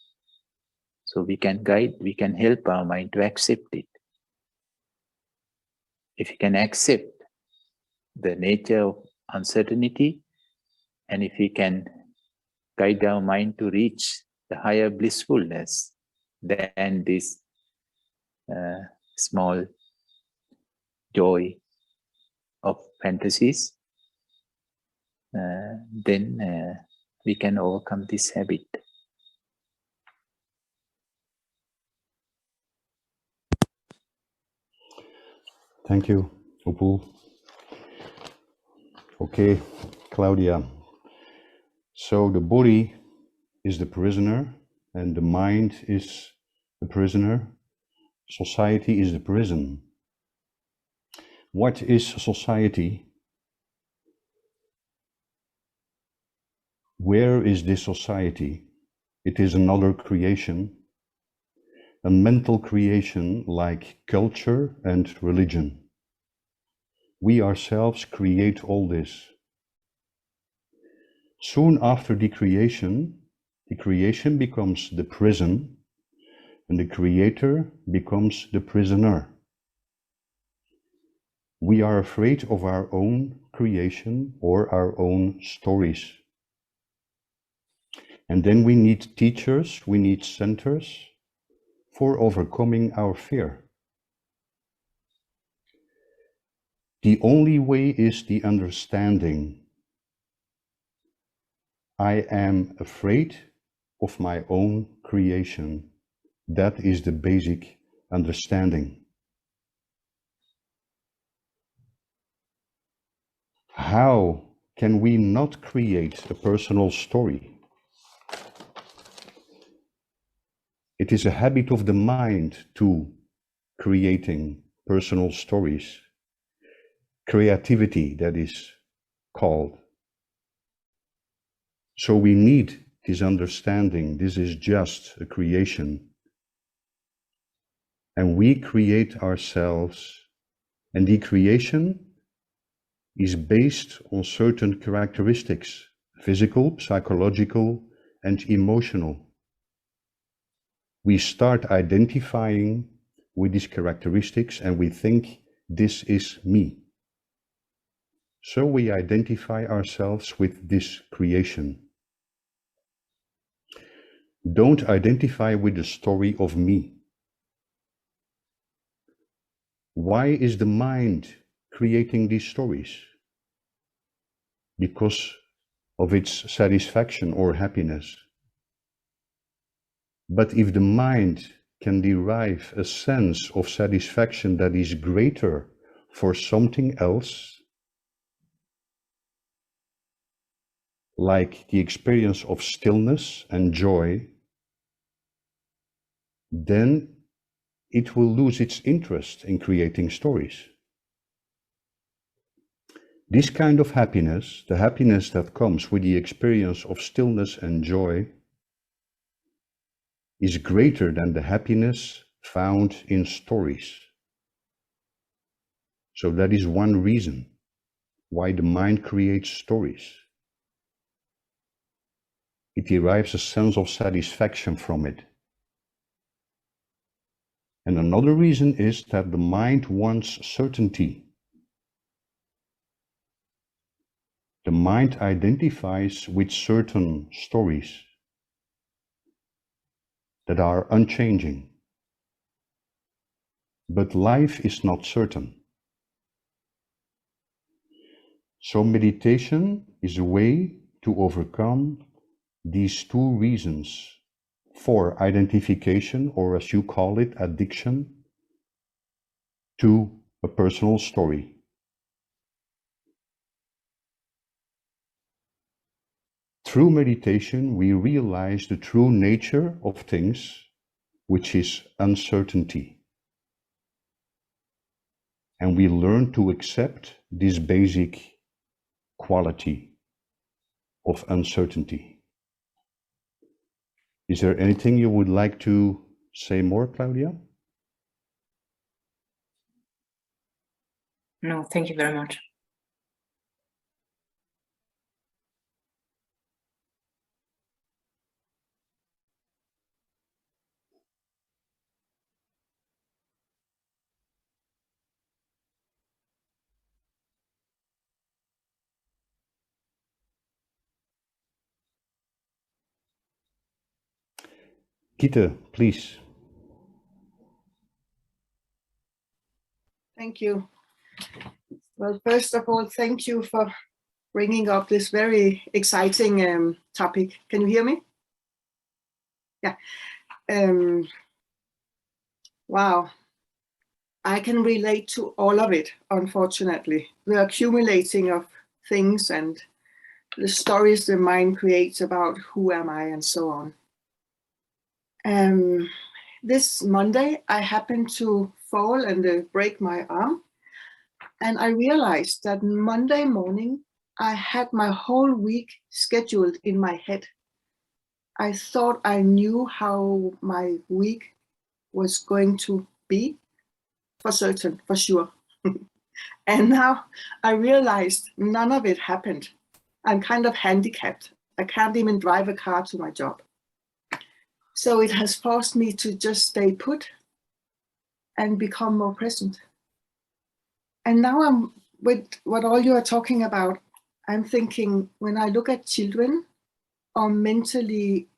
So we can guide, we can help our mind to accept it. If we can accept the nature of uncertainty, and if we can guide our mind to reach the higher blissfulness than this small joy of fantasies, then we can overcome this habit. Thank you, Upul. Okay, Claudia. So the body is the prisoner and the mind is the prisoner. Society is the prison. What is society? Where is this society? It is another creation, a mental creation like culture and religion. We ourselves create all this. Soon after the creation becomes the prison, and the creator becomes the prisoner. We are afraid of our own creation or our own stories. And then we need teachers, we need centers for overcoming our fear. The only way is the understanding. I am afraid of my own creation. That is the basic understanding. How can we not create a personal story? It is a habit of the mind to creating personal stories. Creativity, that is called. So we need this understanding. This is just a creation. And we create ourselves. And the creation is based on certain characteristics, physical, psychological, and emotional. We start identifying with these characteristics and we think, this is me. So we identify ourselves with this creation. Don't identify with the story of me. Why is the mind creating these stories? Because of its satisfaction or happiness. But if the mind can derive a sense of satisfaction that is greater for something else, like the experience of stillness and joy, then it will lose its interest in creating stories. This kind of happiness, the happiness that comes with the experience of stillness and joy, is greater than the happiness found in stories. So that is one reason why the mind creates stories. It derives a sense of satisfaction from it. And another reason is that the mind wants certainty. The mind identifies with certain stories that are unchanging. But life is not certain. So meditation is a way to overcome these two reasons for identification, or as you call it, addiction, to a personal story. through meditation, we realize the true nature of things, which is uncertainty. And we learn to accept this basic quality of uncertainty. Is there anything you would like to say more, Claudia? No, thank you very much. Gita, please. Thank you. Well, first of all, thank you for bringing up this very exciting topic. Can you hear me? Yeah. Wow. I can relate to all of it, unfortunately. The accumulating of things and the stories the mind creates about who am I and so on. This Monday, I happened to fall and break my arm. And I realized that Monday morning, I had my whole week scheduled in my head. I thought I knew how my week was going to be, for certain, for sure. And now I realized none of it happened. I'm kind of handicapped. I can't even drive a car to my job. So it has forced me to just stay put and become more present. And now I'm with what all you are talking about, I'm thinking when I look at children or mentally,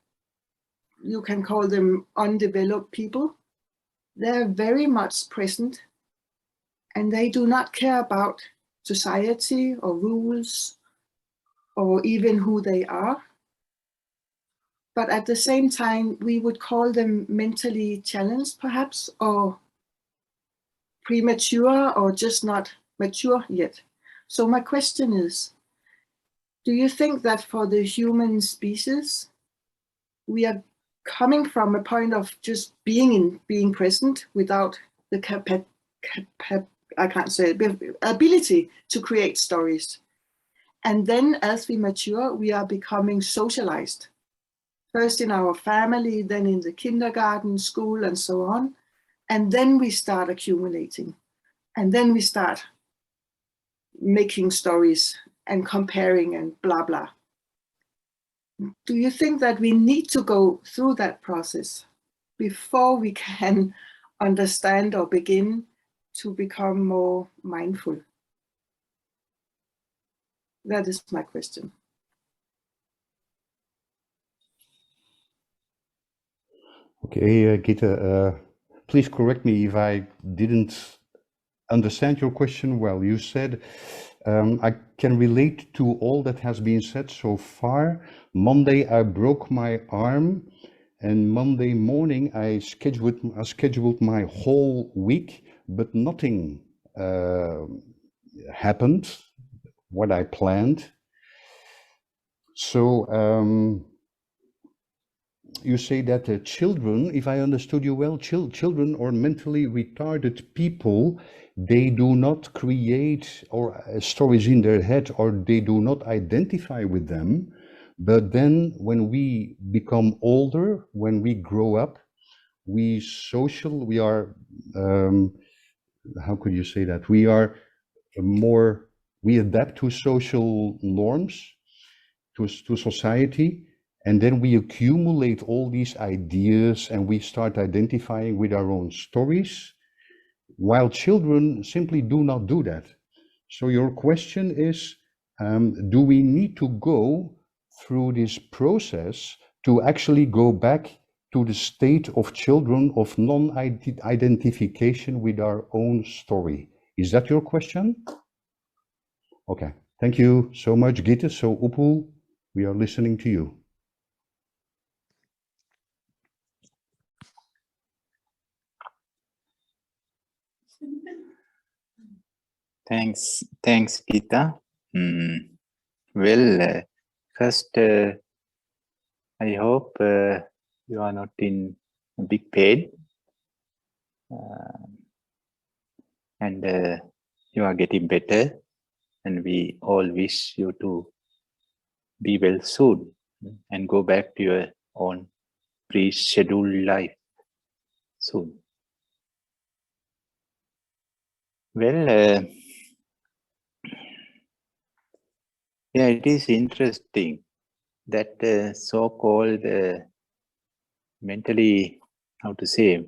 you can call them undeveloped people, they're very much present and they do not care about society or rules or even who they are. But at the same time, we would call them mentally challenged perhaps, or premature, or just not mature yet. So my question is, do you think that for the human species, we are coming from a point of just being present without the ability to create stories? And then as we mature, we are becoming socialized. First in our family, then in the kindergarten, school, and so on. And then we start accumulating. And then we start making stories and comparing and blah, blah. Do you think that we need to go through that process before we can understand or begin to become more mindful? That is my question. Okay, Gita, please correct me if I didn't understand your question well. You said, I can relate to all that has been said so far. Monday, I broke my arm, and Monday morning, I scheduled my whole week, but nothing happened, what I planned. So, you say that children, if I understood you well, children or mentally retarded people, they do not create or stories in their head, or they do not identify with them. But then when we become older, when we grow up, we are, how could you say that? We are more, we adapt to social norms, to society. And then we accumulate all these ideas and we start identifying with our own stories, while children simply do not do that. So your question is, do we need to go through this process to actually go back to the state of children of non-identification with our own story? Is that your question? Okay, thank you so much, Gita. So Upul, we are listening to you. Thanks, Gita. Well, First, I hope you are not in a big pain and you are getting better, and we all wish you to be well soon and go back to your own pre-scheduled life soon. Well, yeah, it is interesting that so-called mentally, how to say,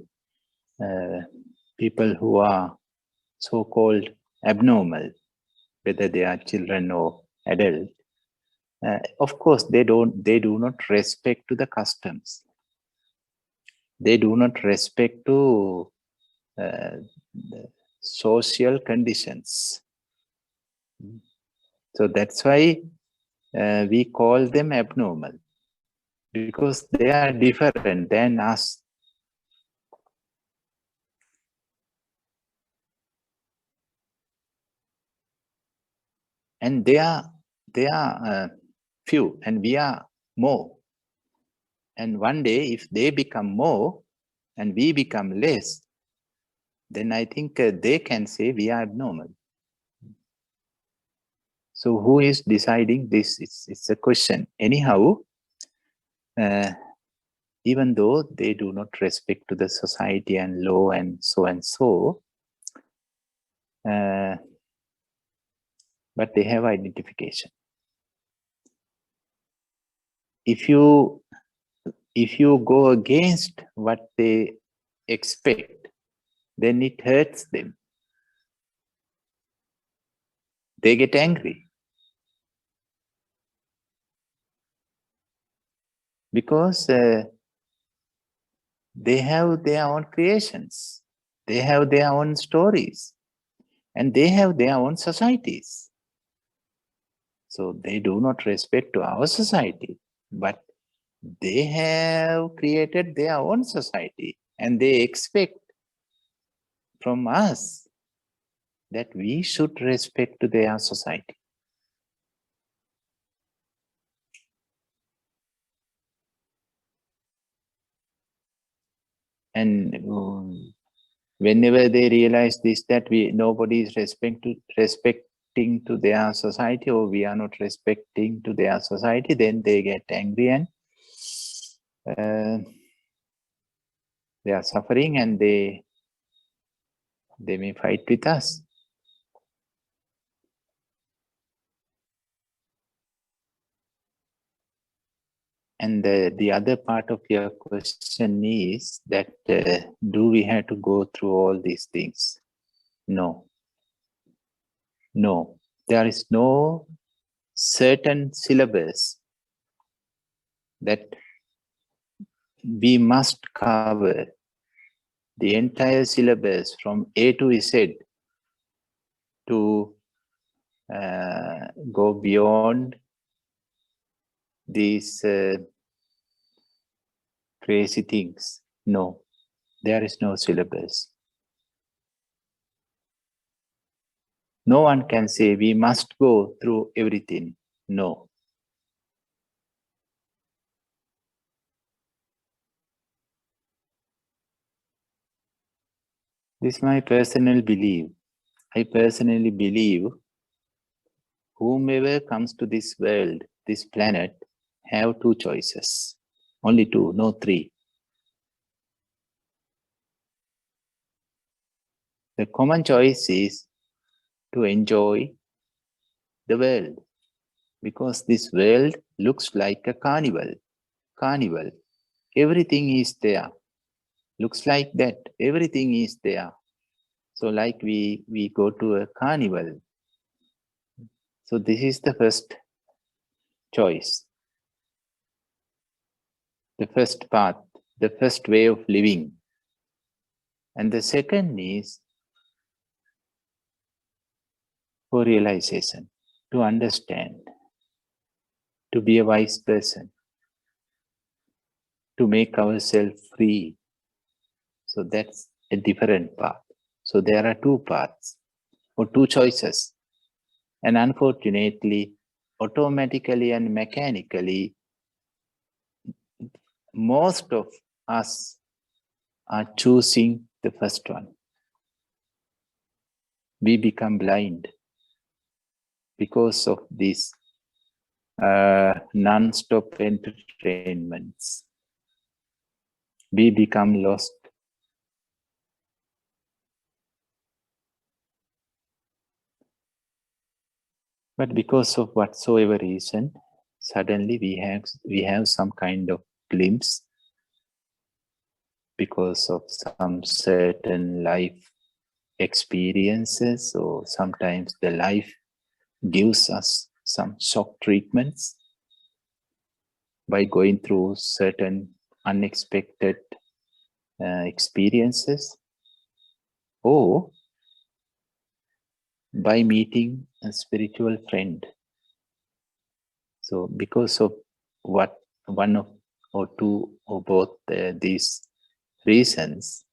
people who are so-called abnormal, whether they are children or adults, of course they do not respect to the customs. They do not respect to the social conditions. So that's why we call them abnormal, because they are different than us. And they are few, and we are more. And one day, if they become more and we become less, then I think they can say we are abnormal. So who is deciding this? It's a question. Anyhow, even though they do not respect to the society and law and so, but they have identification. If you go against what they expect, then it hurts them. They get angry. Because they have their own creations. They have their own stories. And they have their own societies. So they do not respect to our society, but they have created their own society, and they expect from us that we should respect to their society. And whenever they realize this, that nobody is respecting to their society, or we are not respecting to their society, then they get angry and they are suffering, and they may fight with us. And the other part of your question is that do we have to go through all these things? No. No. There is no certain syllabus that we must cover the entire syllabus from A to Z to go beyond these crazy things. No, there is no syllabus. No one can say we must go through everything. No. This is my personal belief. I personally believe whomever comes to this world, this planet, have two choices. Only two, no three. The common choice is to enjoy the world, because this world looks like a carnival. Carnival. Everything is there. Looks like that. Everything is there. So like we go to a carnival. So this is the first choice. The first path, the first way of living. And the second is for realization, to understand, to be a wise person, to make ourselves free. So that's a different path. So there are two paths or two choices. And unfortunately, automatically and mechanically, most of us are choosing the first one. We become blind because of these non-stop entertainments. We become lost. But because of whatsoever reason, suddenly we have some kind of glimpse because of some certain life experiences, or sometimes the life gives us some shock treatments by going through certain unexpected experiences, or by meeting a spiritual friend. So because of what one of or two or both these reasons,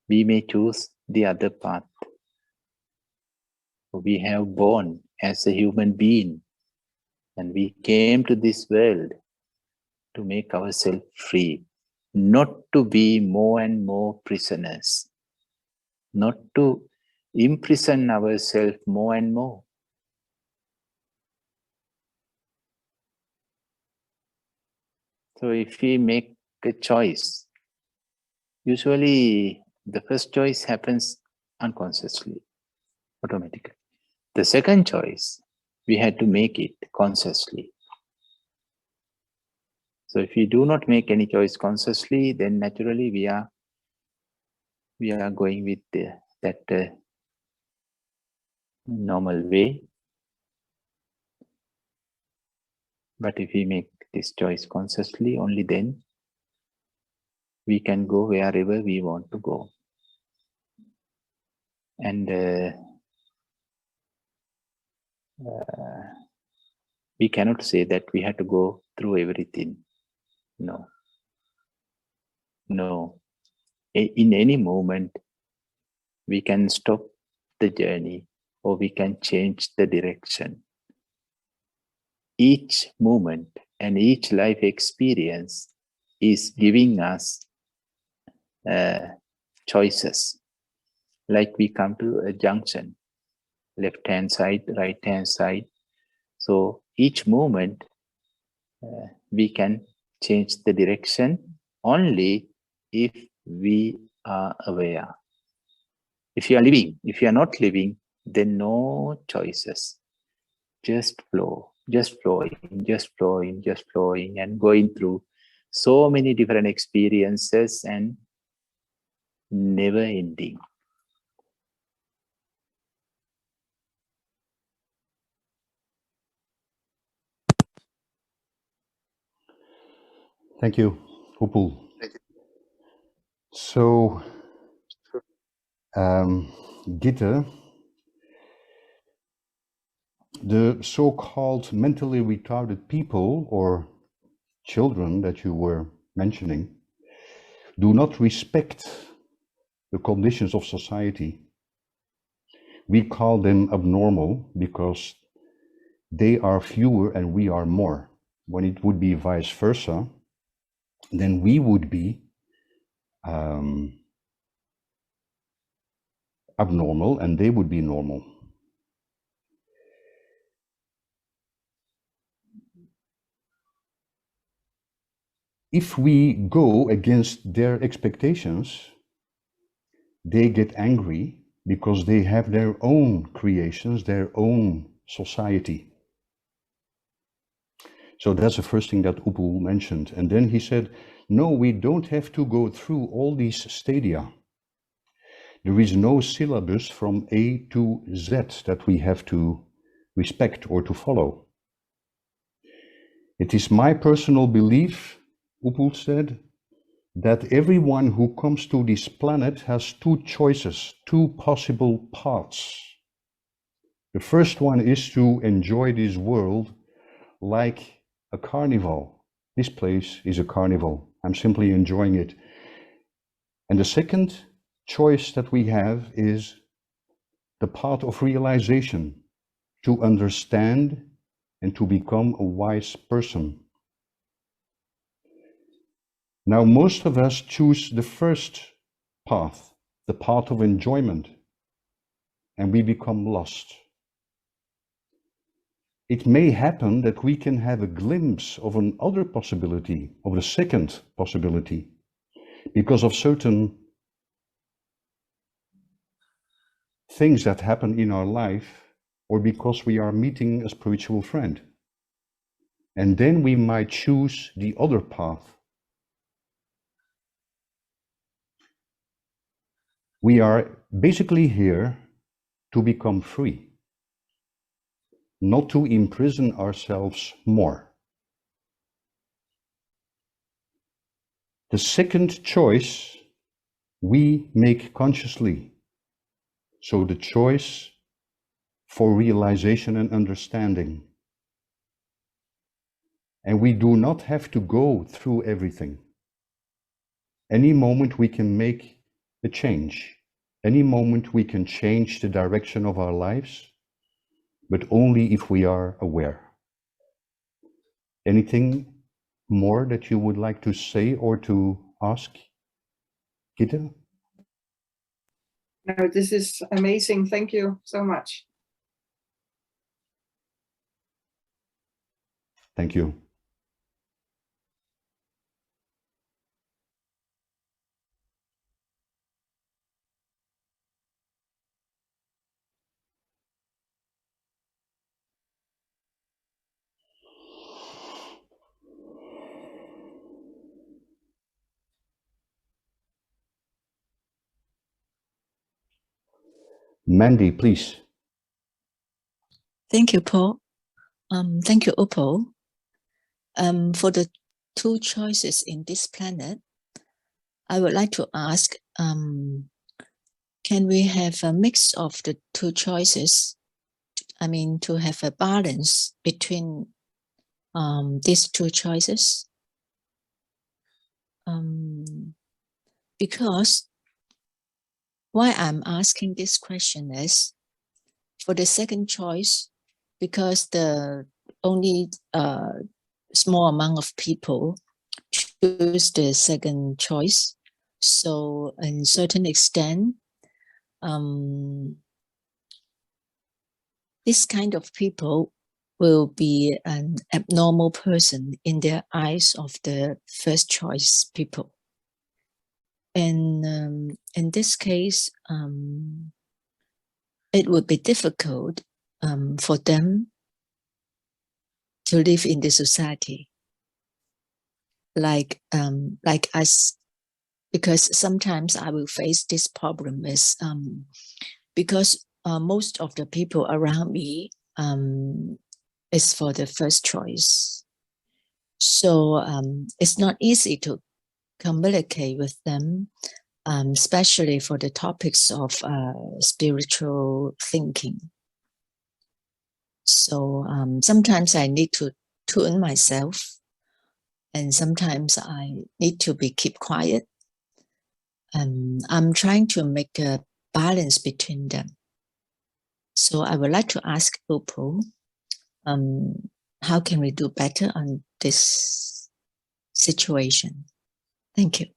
we may choose the other path. We have born as a human being, and we came to this world to make ourselves free, not to be more and more prisoners, not to imprison ourselves more and more. So if we make a choice, usually the first choice happens unconsciously, automatically. The second choice, we had to make it consciously. So if we do not make any choice consciously, then naturally we are going with that normal way. But if we make this choice consciously, only then we can go wherever we want to go. And we cannot say that we have to go through everything. No. No. In any moment, we can stop the journey, or we can change the direction. Each moment and each life experience is giving us choices. Like we come to a junction, left-hand side, right-hand side. So each moment we can change the direction only if we are aware. If you are living, if you are not living, then no choices. Just flow, just flowing, just flowing, just flowing, and going through so many different experiences and never ending. Thank you, Upul. So, Gitte, the so-called mentally retarded people or children that you were mentioning do not respect the conditions of society. We call them abnormal because they are fewer and we are more. When it would be vice versa, then we would be abnormal and they would be normal. If we go against their expectations, they get angry because they have their own creations, their own society. So that's the first thing that Upul mentioned. And then he said, no, we don't have to go through all these stadia. There is no syllabus from A to Z that we have to respect or to follow. It is my personal belief, Upul said, that everyone who comes to this planet has two choices, two possible paths. The first one is to enjoy this world like a carnival. This place is a carnival. I'm simply enjoying it. And the second choice that we have is the path of realization, to understand and to become a wise person. Now, most of us choose the first path, the path of enjoyment, and we become lost. It may happen that we can have a glimpse of another possibility, of the second possibility, because of certain things that happen in our life, or because we are meeting a spiritual friend. And then we might choose the other path. We are basically here to become free, not to imprison ourselves more. The second choice we make consciously. So the choice for realization and understanding. And we do not have to go through everything. Any moment we can make a change. Any moment we can change the direction of our lives, but only if we are aware. Anything more that you would like to say or to ask, Gitte? No, this is amazing. Thank you so much. Thank you. Mandy, please. Thank you, Paul. Thank you, Opal. For the two choices in this planet, I would like to ask, can we have a mix of the two choices? I mean, to have a balance between these two choices? Because why I'm asking this question is, for the second choice, because the only small amount of people choose the second choice. So in certain extent, this kind of people will be an abnormal person in the eyes of the first choice people. And in this case, it would be difficult for them to live in the society like us, because sometimes I will face this problem is because most of the people around me is for the first choice. So it's not easy to communicate with them, especially for the topics of spiritual thinking. So sometimes I need to tune myself, and sometimes I need to keep quiet. I'm trying to make a balance between them. So I would like to ask Opal, how can we do better on this situation? Thank you.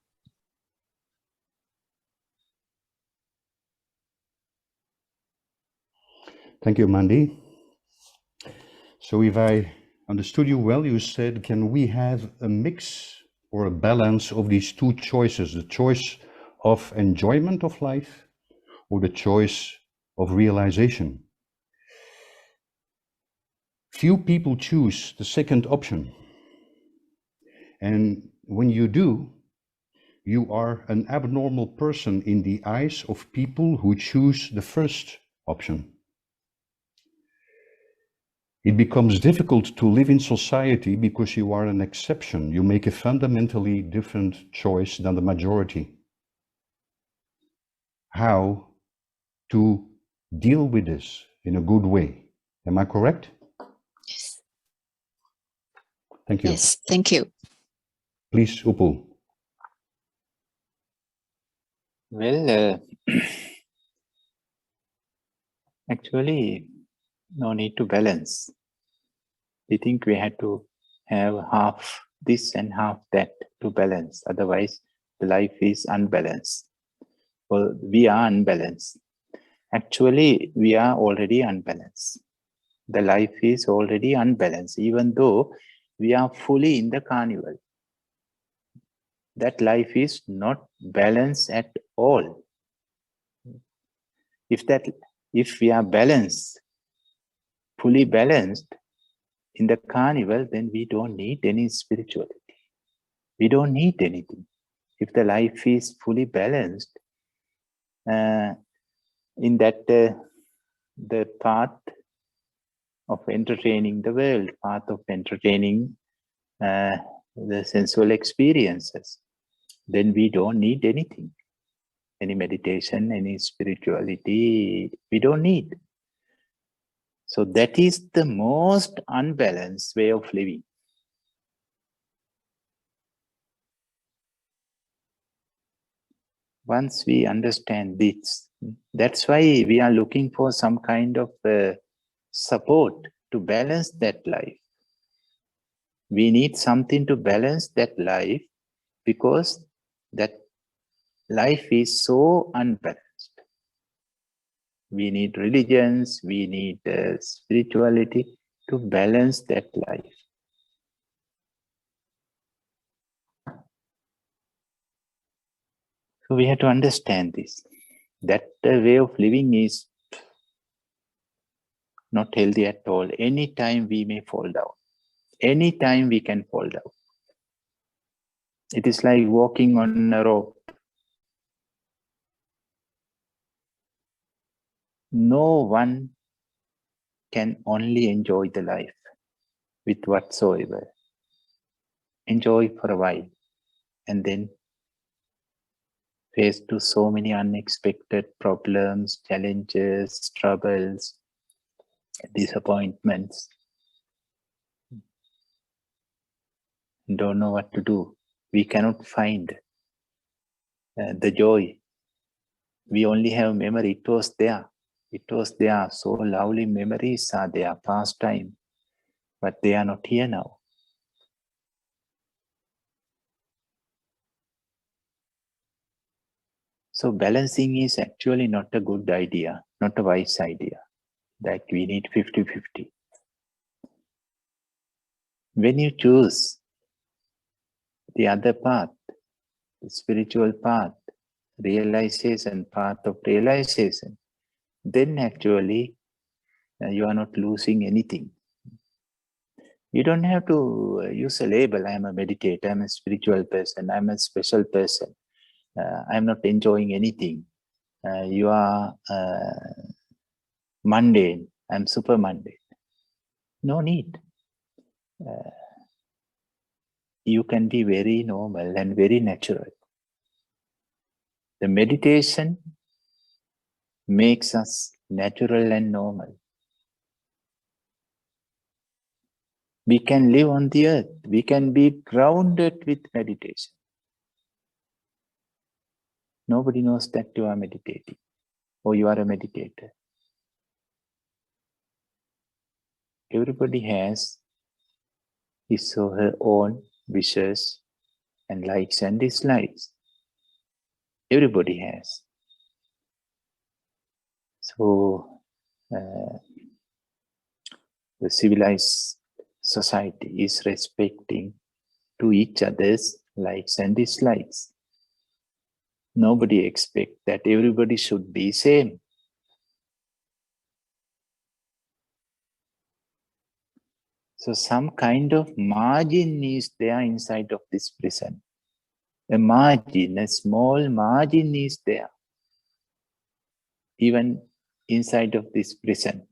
Thank you, Mandy. So if I understood you well, you said, can we have a mix or a balance of these two choices, the choice of enjoyment of life or the choice of realization? Few people choose the second option. And when you do, you are an abnormal person in the eyes of people who choose the first option. It becomes difficult to live in society because you are an exception. You make a fundamentally different choice than the majority. How to deal with this in a good way? Am I correct? Yes. Thank you. Yes, thank you. Please, Upul. Well, actually, No need to balance. We think we had to have half this and half that to balance. Otherwise, the life is unbalanced. Well, we are unbalanced. Actually, we are already unbalanced. The life is already unbalanced, even though we are fully in the carnival. That life is not balanced at all. If we are balanced, fully balanced in the carnival, then we don't need any spirituality. We don't need anything. If the life is fully balanced, in that the path of entertaining the world, path of entertaining the sensual experiences, then we don't need anything. Any meditation, any spirituality, we don't need. So that is the most unbalanced way of living. Once we understand this, that's why we are looking for some kind of support to balance that life. We need something to balance that life because that life is so unbalanced. We need religions, we need spirituality to balance that life. So we have to understand this. That way of living is not healthy at all. Anytime we may fall down. Anytime we can fall down. It is like walking on a rope. No one can only enjoy the life with whatsoever. Enjoy for a while and then face to so many unexpected problems, challenges, troubles, disappointments. Don't know what to do. We cannot find the joy. We only have memory. It was there. It was there. So lovely memories are there, past time. But they are not here now. So balancing is actually not a good idea, not a wise idea. That we need 50-50. When you choose the other path, the spiritual path, realization, path of realization, then actually you are not losing anything. You don't have to use a label. I am a meditator, I am a spiritual person, I am a special person. I am not enjoying anything. You are mundane, I am super mundane. No need. You can be very normal and very natural. The meditation makes us natural and normal. We can live on the earth. We can be grounded with meditation. Nobody knows that you are meditating or you are a meditator. Everybody has his or her own wishes and likes and dislikes. Everybody has. So, the civilized society is respecting to each other's likes and dislikes. Nobody expects that everybody should be same. So some kind of margin is there inside of this prison. A margin, a small margin is there. Even inside of this prison.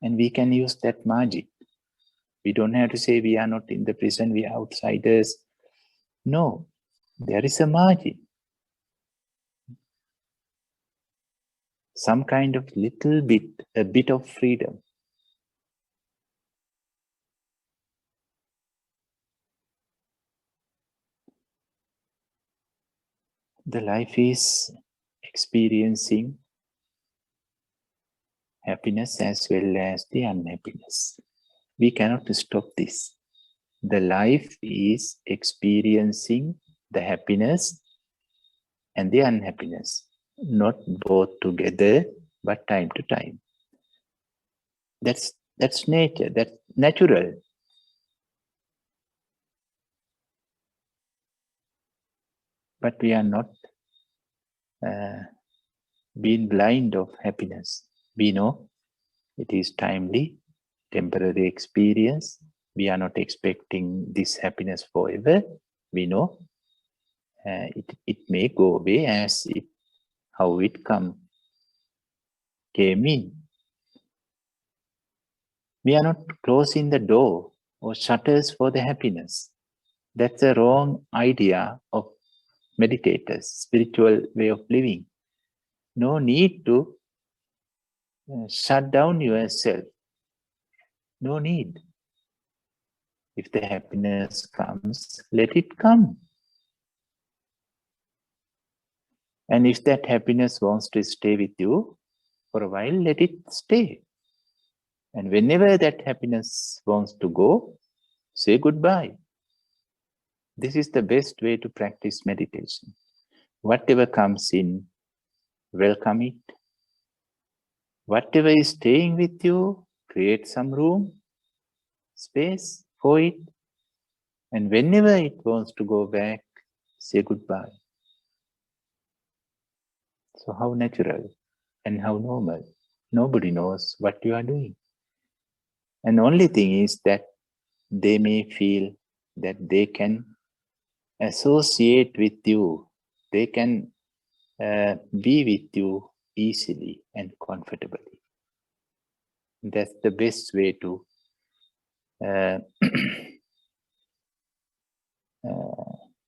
And we can use that margin. We don't have to say we are not in the prison, we are outsiders. No, there is a margin. Some kind of little bit, a bit of freedom. The life is experiencing happiness as well as the unhappiness. We cannot stop this. The life is experiencing the happiness and the unhappiness, not both together, but time to time. That's nature, that's natural. But we are not being blind of happiness. We know it is timely, temporary experience. We are not expecting this happiness forever. We know it may go away as how it came in. We are not closing the door or shutters for the happiness. That's a wrong idea of meditators, spiritual way of living. No need to shut down yourself. No need. If the happiness comes, let it come. And if that happiness wants to stay with you for a while, let it stay. And whenever that happiness wants to go, say goodbye. This is the best way to practice meditation. Whatever comes in, welcome it. Whatever is staying with you, create some room, space for it. And whenever it wants to go back, say goodbye. So how natural and how normal. Nobody knows what you are doing. And the only thing is that they may feel that they can associate with you. They can be with you easily and comfortably. That's the best way to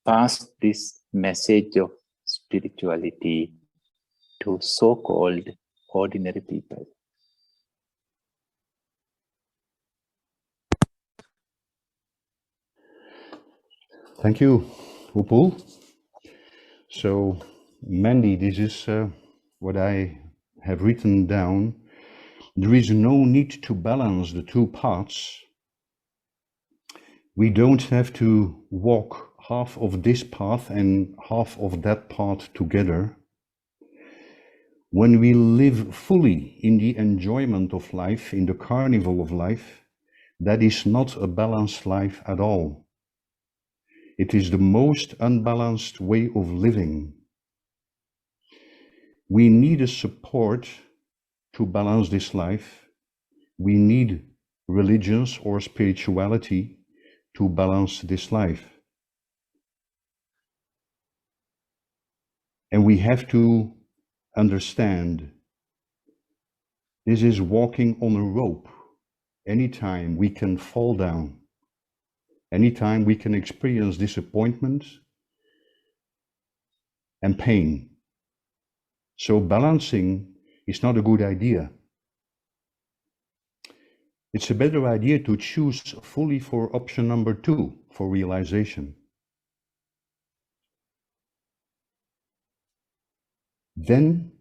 pass this message of spirituality to so-called ordinary people. Thank you, Upul. So, Mandy, this is what I have written down. There is no need to balance the two paths. We don't have to walk half of this path and half of that path together. When we live fully in the enjoyment of life, in the carnival of life, that is not a balanced life at all. It is the most unbalanced way of living. We need a support to balance this life. We need religions or spirituality to balance this life. And we have to understand this is walking on a rope. Anytime we can fall down. Anytime we can experience disappointment and pain. So balancing is not a good idea. It's a better idea to choose fully for option number 2, for realization. Then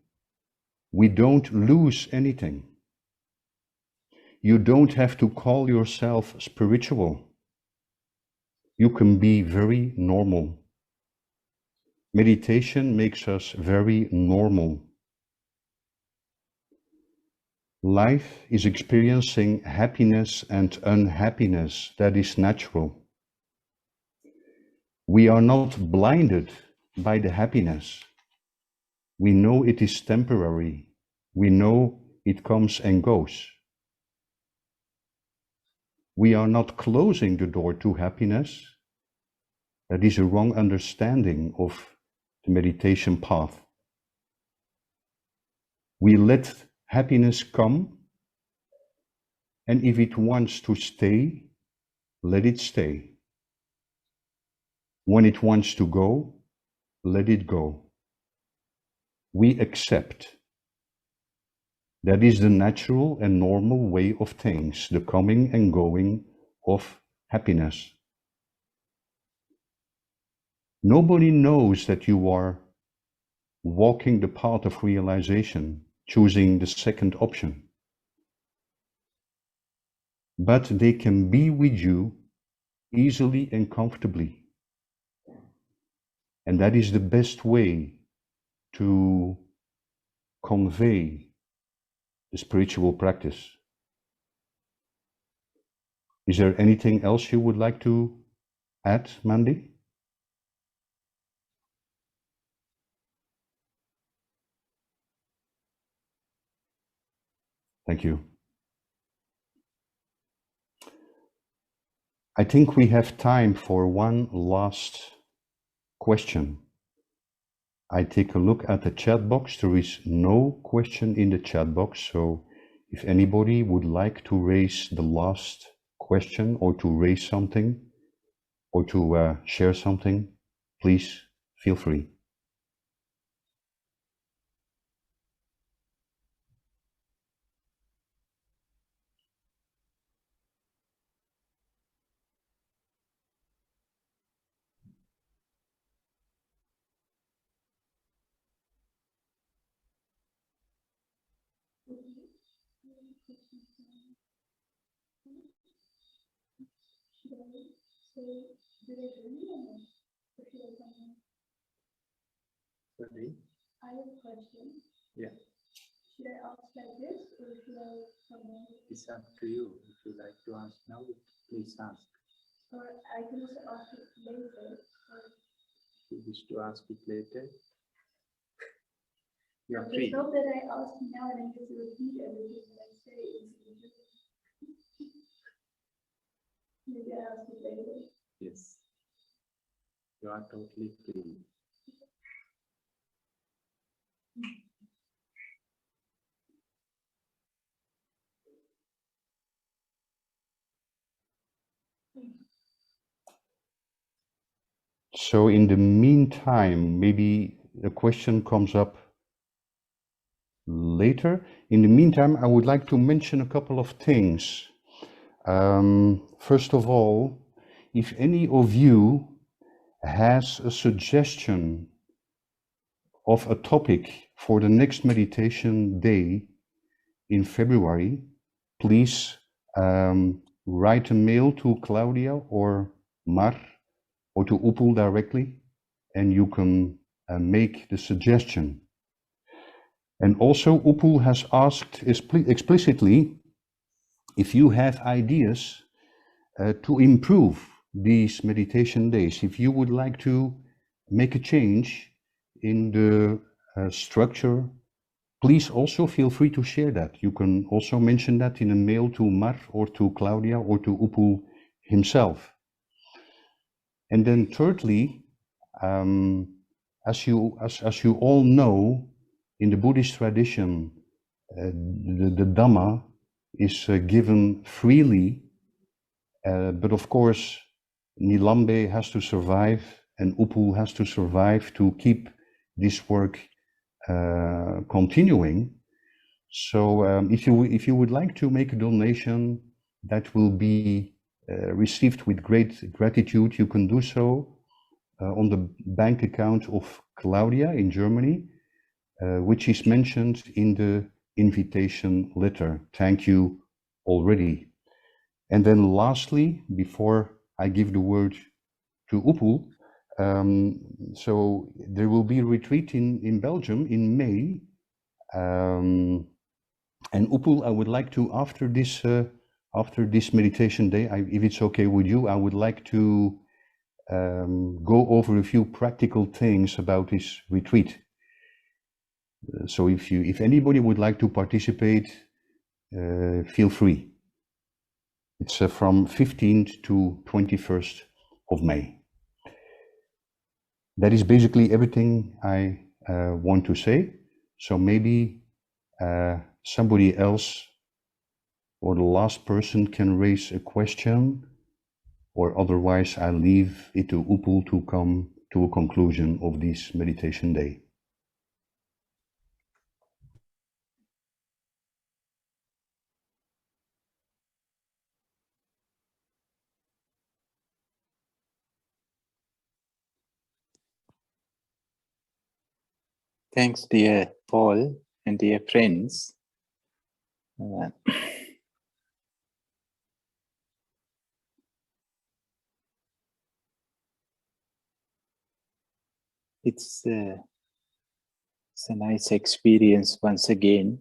we don't lose anything. You don't have to call yourself spiritual. You can be very normal. Meditation makes us very normal. Life is experiencing happiness and unhappiness. That is natural. We are not blinded by the happiness. We know it is temporary. We know it comes and goes. We are not closing the door to happiness. That is a wrong understanding of the meditation path. We let happiness come, and if it wants to stay, let it stay. When it wants to go, let it go. We accept. That is the natural and normal way of things, the coming and going of happiness. Nobody knows that you are walking the path of realization, choosing the second option. but they can be with you easily and comfortably. And that is the best way to convey the spiritual practice. Is there anything else you would like to add, Mandy? Thank you. I think we have time for one last question. I take a look at the chat box. There is no question in the chat box. So if anybody would like to raise the last question or to raise something or to share something, please feel free. Sorry? I have a question. Yeah. Should I ask like this or should I someone? It's up to you. If you like to ask now, please ask. Or I can also ask it later. Or If you wish to ask it later, you are it's free. not that I ask now and I get to repeat everything that I say. Maybe I ask it later. Yes. You are totally free. So in the meantime, maybe a question comes up later. In the meantime, I would like to mention a couple of things. First of all, if any of you has a suggestion of a topic for the next meditation day in February, please write a mail to Claudia or Mar or to Upul directly, and you can make the suggestion. And also Upul has asked explicitly if you have ideas to improve these meditation days, if you would like to make a change in the structure, please also feel free to share that. You can also mention that in a mail to Mar or to Claudia or to Upul himself. And then thirdly, as you all know, in the Buddhist tradition, the Dhamma is given freely, but of course, Nilambe has to survive and Upul has to survive to keep this work continuing. So if you would like to make a donation that will be received with great gratitude, you can do so on the bank account of Claudia in Germany, which is mentioned in the invitation letter. Thank you already. And then lastly, before I give the word to Upul, so there will be a retreat in Belgium in May. And Upul, I would like to, after this meditation day, if it's okay with you, I would like to go over a few practical things about this retreat. So if anybody would like to participate, feel free. It's from 15th to 21st of May. That is basically everything I want to say. So maybe somebody else or the last person can raise a question, or otherwise I leave it to Upul to come to a conclusion of this meditation day. Thanks, dear Paul and dear friends. it's a nice experience once again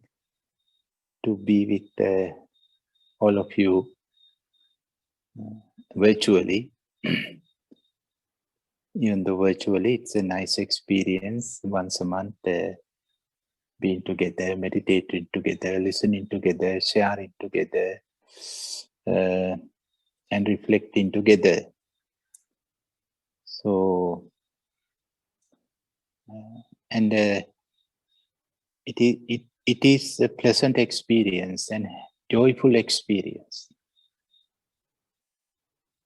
to be with all of you virtually. Even though virtually, it's a nice experience once a month, being together, meditating together, listening together, sharing together, and reflecting together. So, and it is a pleasant experience and joyful experience.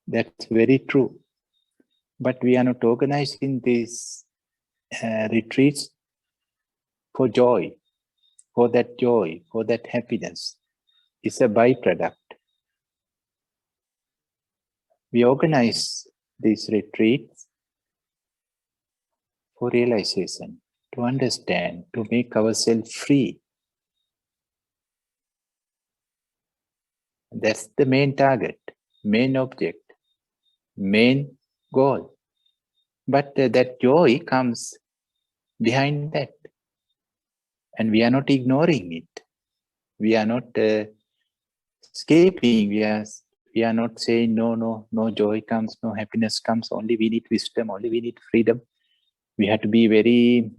That's very true. But we are not organizing these retreats for joy, for that happiness. It's a byproduct. We organize these retreats for realization, to understand, to make ourselves free. That's the main target, main object, main goal. But that joy comes behind that. And we are not ignoring it. We are not escaping. We are not saying, no joy comes, no happiness comes, only we need wisdom, only we need freedom. We have to be very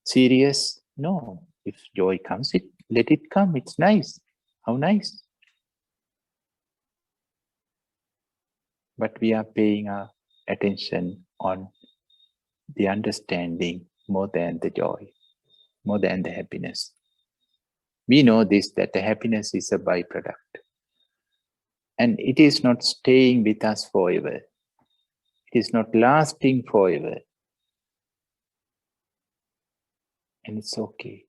serious. No, if joy comes, let it come. It's nice. How nice. But we are paying our attention on the understanding more than the joy, more than the happiness. We know this, that the happiness is a byproduct. And it is not staying with us forever. It is not lasting forever. And it's okay.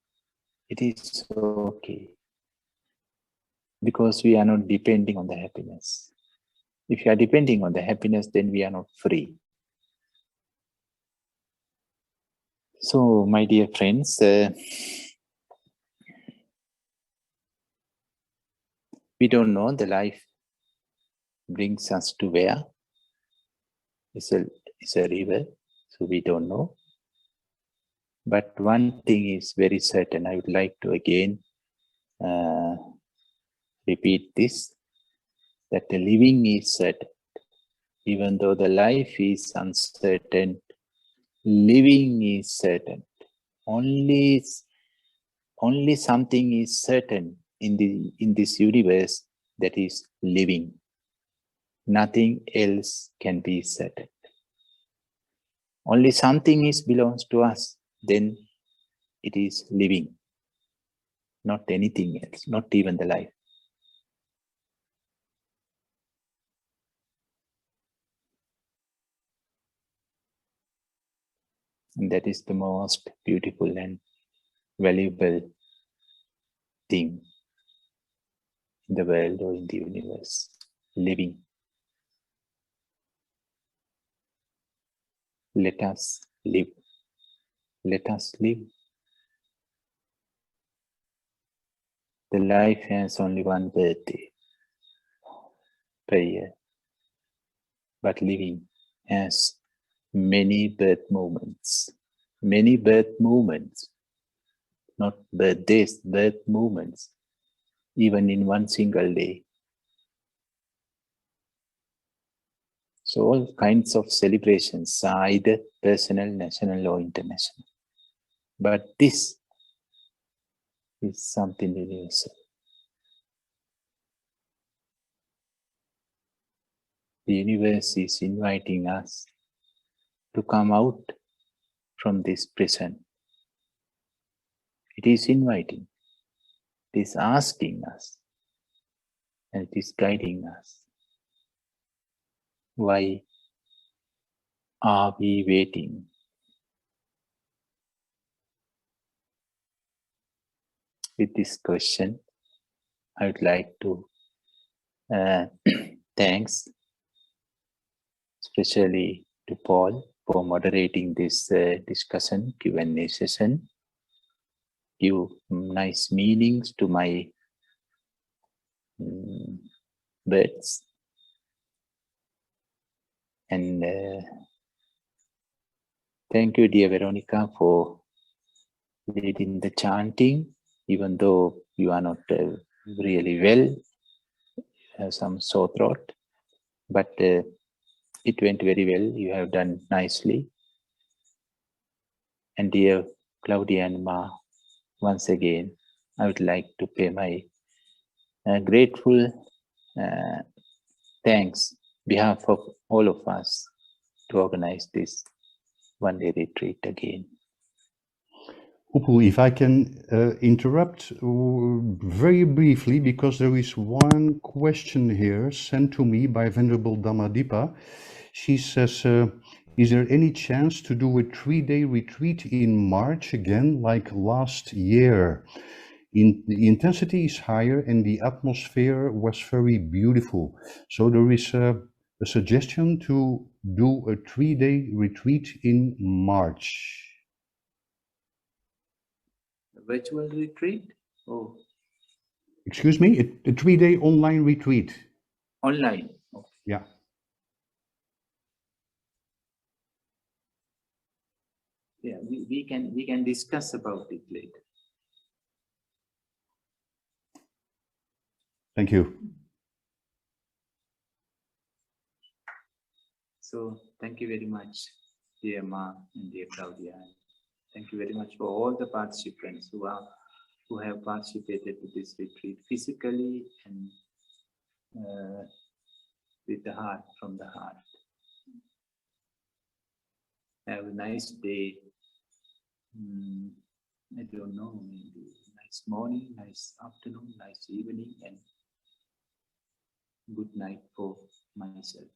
It is okay. Because we are not depending on the happiness. If you are depending on the happiness, then we are not free. So, my dear friends, we don't know the life brings us to where. It's a river, so we don't know. But one thing is very certain. I would like to again repeat this, that the living is certain. Even though the life is uncertain, living is certain. Only something is certain in this universe, that is living. Nothing else can be certain. Only something belongs to us, then it is living. Not anything else, not even the life. And that is the most beautiful and valuable thing in the world or in the universe. Living. Let us live. Let us live. The life has only one birthday per year. But living has many birth moments. Many birth moments. Not birthdays, birth moments. Even in one single day. So all kinds of celebrations are either personal, national, or international. But this is something universal. The universe is inviting us to come out from this prison. It is inviting. It is asking us. And it is guiding us. Why are we waiting? With this question, I would like to thanks especially to Paul for moderating this discussion, Q&A session. Give nice meanings to my words. And Thank you, dear Veronica, for leading the chanting, even though you are not really well, some sore throat, but it went very well. You have done nicely. And dear Claudia and Ma, once again, I would like to pay my grateful thanks behalf of all of us to organize this one-day retreat again. Upul, if I can interrupt very briefly, because there is one question here sent to me by Venerable Dhamadipa. She says, is there any chance to do a 3-day retreat in March again, like last year? The intensity is higher and the atmosphere was very beautiful. So there is a suggestion to do a 3-day retreat in March. A virtual retreat? Oh. Excuse me, a 3-day online retreat. Online? Okay. Yeah. Yeah, we can discuss about it later. Thank you. So thank you very much, dear Ma and dear Claudia. Thank you very much for all the participants who have participated to this retreat physically and with the heart, from the heart. Have a nice day. I don't know, maybe nice morning, nice afternoon, nice evening, and good night for myself.